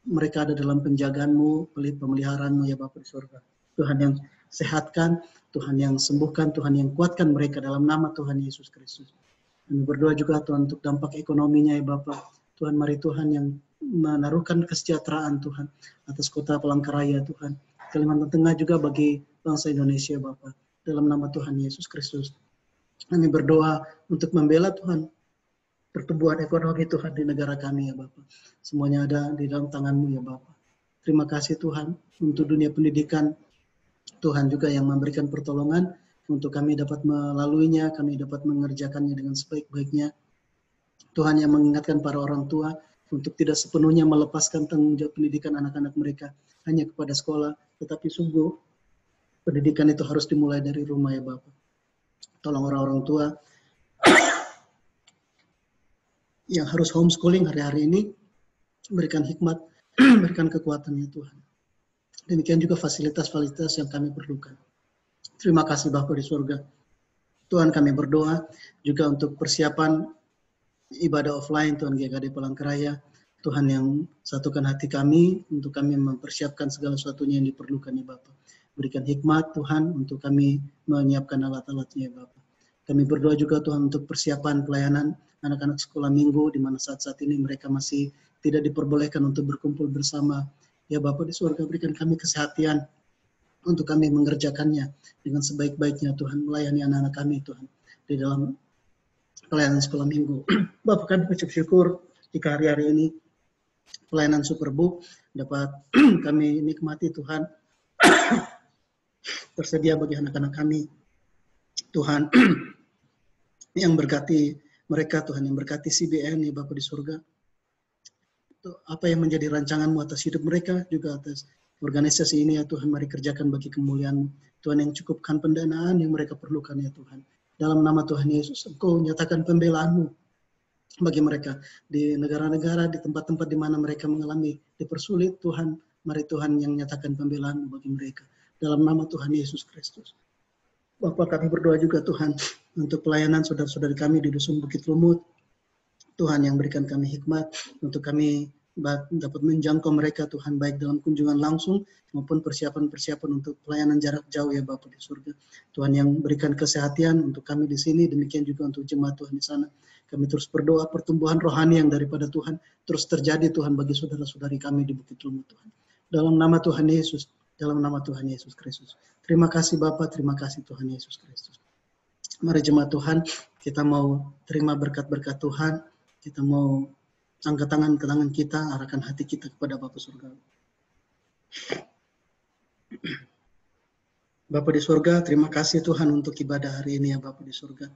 Mereka ada dalam penjagaan-Mu, pemeliharaan-Mu ya Bapa di surga. Tuhan yang sehatkan, Tuhan yang sembuhkan, Tuhan yang kuatkan mereka dalam nama Tuhan Yesus Kristus. Kami berdoa juga Tuhan untuk dampak ekonominya ya Bapa. Tuhan mari Tuhan yang menaruhkan kesejahteraan Tuhan atas kota Palangkaraya Tuhan. Kalimantan Tengah juga bagi bangsa Indonesia Bapa. Dalam nama Tuhan Yesus Kristus. Kami berdoa untuk membela Tuhan pertumbuhan ekonomi Tuhan di negara kami ya Bapa. Semuanya ada di dalam tangan-Mu ya Bapa. Terima kasih Tuhan untuk dunia pendidikan. Tuhan juga yang memberikan pertolongan untuk kami dapat melaluinya, kami dapat mengerjakannya dengan sebaik-baiknya. Tuhan yang mengingatkan para orang tua untuk tidak sepenuhnya melepaskan tanggung jawab pendidikan anak-anak mereka hanya kepada sekolah, tetapi sungguh pendidikan itu harus dimulai dari rumah ya Bapa. Tolong orang-orang tua yang harus homeschooling hari-hari ini, berikan hikmat, berikan kekuatan ya Tuhan. Demikian juga fasilitas-fasilitas yang kami perlukan. Terima kasih Bapa di surga. Tuhan kami berdoa juga untuk persiapan ibadah offline Tuhan GKD Palangkaraya. Tuhan yang satukan hati kami untuk kami mempersiapkan segala sesuatunya yang diperlukan ya Bapa. Berikan hikmat Tuhan untuk kami menyiapkan alat-alatnya ya Bapa. Kami berdoa juga Tuhan untuk persiapan pelayanan anak-anak sekolah minggu di mana saat-saat ini mereka masih tidak diperbolehkan untuk berkumpul bersama. Ya Bapa di surga, berikan kami kesehatan untuk kami mengerjakannya dengan sebaik-baiknya Tuhan, melayani anak-anak kami Tuhan di dalam pelayanan sekolah minggu. Bapa kami ucap syukur jika hari-hari ini pelayanan Superbook dapat kami nikmati Tuhan tersedia bagi anak-anak kami. Tuhan, yang berkati mereka, Tuhan, yang berkati CBN, ya Bapa di surga. Apa yang menjadi rancangan-Mu atas hidup mereka, juga atas organisasi ini, ya Tuhan, mari kerjakan bagi kemuliaan-Mu. Tuhan, yang cukupkan pendanaan yang mereka perlukan, ya Tuhan. Dalam nama Tuhan Yesus, Engkau nyatakan pembela-Mu bagi mereka di negara-negara, di tempat-tempat di mana mereka mengalami dipersulit. Tuhan, mari Tuhan yang nyatakan pembelaan bagi mereka dalam nama Tuhan Yesus Kristus. Bapak, kami berdoa juga Tuhan untuk pelayanan saudara-saudari kami di Dusun Bukit Lumut. Tuhan yang berikan kami hikmat untuk kami dapat menjangkau mereka Tuhan, baik dalam kunjungan langsung maupun persiapan-persiapan untuk pelayanan jarak jauh, ya Bapa di surga. Tuhan yang berikan kesehatan untuk kami di sini, demikian juga untuk jemaat Tuhan di sana. Kami terus berdoa pertumbuhan rohani yang daripada Tuhan terus terjadi Tuhan bagi saudara-saudari kami di Bukit Lumut Tuhan. Dalam nama Tuhan Yesus, dalam nama Tuhan Yesus Kristus. Terima kasih Bapa, terima kasih Tuhan Yesus Kristus. Mari jemaat Tuhan, kita mau terima berkat-berkat Tuhan. Kita mau angkat tangan ke tangan kita, arahkan hati kita kepada Bapa surga. Bapa di surga, terima kasih Tuhan untuk ibadah hari ini, ya Bapa di surga.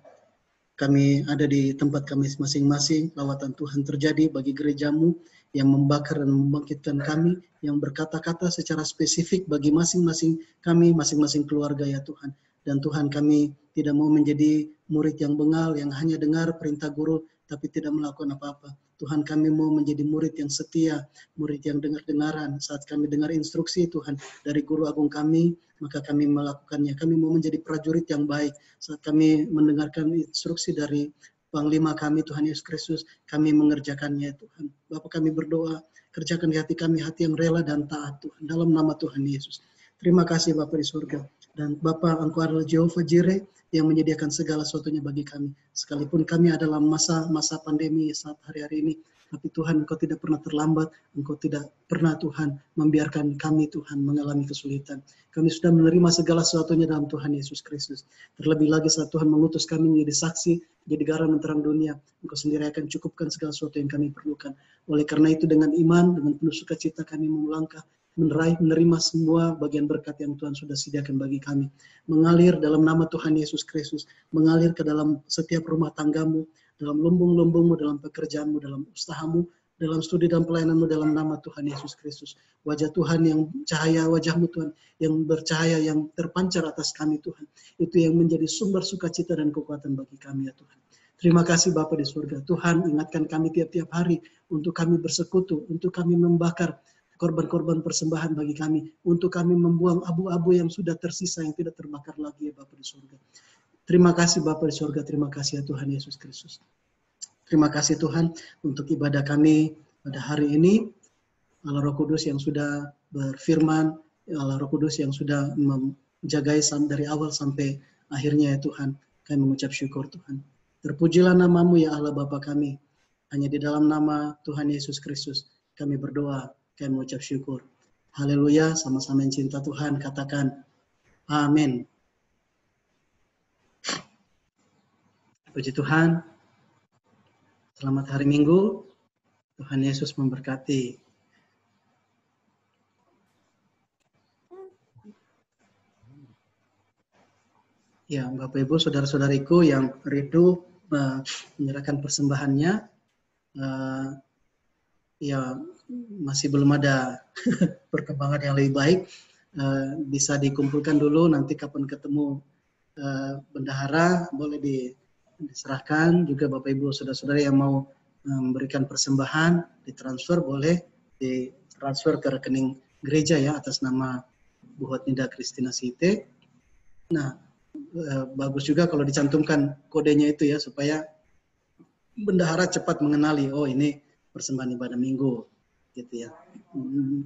Kami ada di tempat kami masing-masing, lawatan Tuhan terjadi bagi gerejamu yang membakar dan membangkitkan kami, yang berkata-kata secara spesifik bagi masing-masing kami, masing-masing keluarga, ya Tuhan. Dan Tuhan, kami tidak mau menjadi murid yang bengal, yang hanya dengar perintah guru, tapi tidak melakukan apa-apa. Tuhan, kami mau menjadi murid yang setia, murid yang dengar-dengaran. Saat kami dengar instruksi Tuhan dari guru agung kami, maka kami melakukannya. Kami mau menjadi prajurit yang baik. Saat kami mendengarkan instruksi dari Panglima kami, Tuhan Yesus Kristus, kami mengerjakannya, Tuhan. Bapak, kami berdoa, kerjakan di hati kami hati yang rela dan taat, Tuhan. Dalam nama Tuhan Yesus. Terima kasih Bapak di surga. Dan Bapak, Engkau adalah Jehovah Jireh yang menyediakan segala sesuatunya bagi kami. Sekalipun kami adalah masa pandemi saat hari-hari ini, tapi Tuhan, Engkau tidak pernah terlambat, Engkau tidak pernah Tuhan membiarkan kami Tuhan mengalami kesulitan. Kami sudah menerima segala sesuatunya dalam Tuhan Yesus Kristus. Terlebih lagi saat Tuhan mengutus kami menjadi saksi, jadi garam dan terang dunia, Engkau sendiri akan cukupkan segala sesuatu yang kami perlukan. Oleh karena itu dengan iman, dengan penuh sukacita kami melangkah, menerima semua bagian berkat yang Tuhan sudah sediakan bagi kami. Mengalir dalam nama Tuhan Yesus Kristus, mengalir ke dalam setiap rumah tanggamu, dalam lumbung-lumbungmu, dalam pekerjaanmu, dalam usahamu, dalam studi dan pelayananmu dalam nama Tuhan Yesus Kristus. Wajah Tuhan yang cahaya, wajahmu Tuhan yang bercahaya, yang terpancar atas kami Tuhan. Itu yang menjadi sumber sukacita dan kekuatan bagi kami ya Tuhan. Terima kasih Bapa di surga. Tuhan, ingatkan kami tiap-tiap hari untuk kami bersekutu, untuk kami membakar korban-korban persembahan bagi kami, untuk kami membuang abu-abu yang sudah tersisa, yang tidak terbakar lagi ya Bapa di surga. Terima kasih Bapa di surga, terima kasih ya Tuhan Yesus Kristus. Terima kasih Tuhan untuk ibadah kami pada hari ini. Allah Roh Kudus yang sudah berfirman, Allah Roh Kudus yang sudah menjagai dari awal sampai akhirnya ya Tuhan. Kami mengucap syukur Tuhan. Terpujilah namamu ya Allah Bapa kami. Hanya di dalam nama Tuhan Yesus Kristus kami berdoa, kami mengucap syukur. Haleluya, sama-sama yang cinta Tuhan katakan amin. Puji Tuhan. Selamat hari Minggu. Tuhan Yesus memberkati. Ya, Bapak Ibu, saudara-saudariku yang rindu menyerahkan persembahannya, ya masih belum ada perkembangan yang lebih baik. Bisa dikumpulkan dulu, nanti kapan ketemu bendahara boleh diserahkan. Juga Bapak Ibu, saudara-saudara yang mau memberikan persembahan, ditransfer boleh ditransfer ke rekening gereja ya atas nama Bu Hotnida Kristina Site. Nah, bagus juga kalau dicantumkan kodenya itu ya, supaya bendahara cepat mengenali, oh ini persembahan ibadah minggu gitu ya.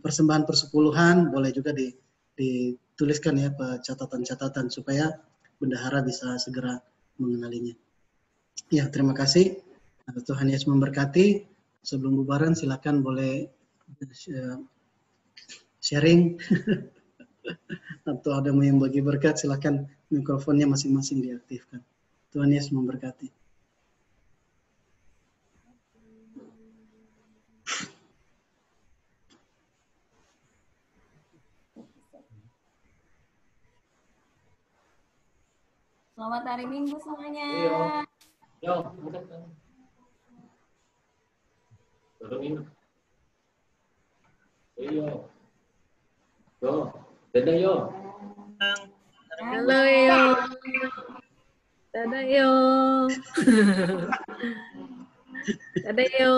Persembahan persepuluhan boleh juga dituliskan ya catatan-catatan supaya bendahara bisa segera mengenalinya. Ya, terima kasih. Tuhan Yesus memberkati. Sebelum bubaran silakan boleh sharing atau ada yang bagi berkat, silakan mikrofonnya masing-masing diaktifkan. Tuhan Yesus memberkati.
Selamat hari Minggu semuanya.
Yo, bukan. Turunin. Yo. Yo, dadah yo.
Halo yo. Dadah yo. Dadah yo.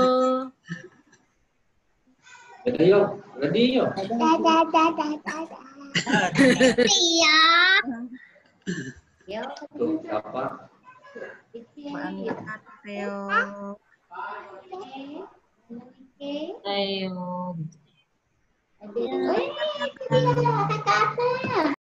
Dadah yo. Ready yo.
Iya. Yo.
Tuh, siapa?
Yo.
Oke.
Ayo.
Ayo.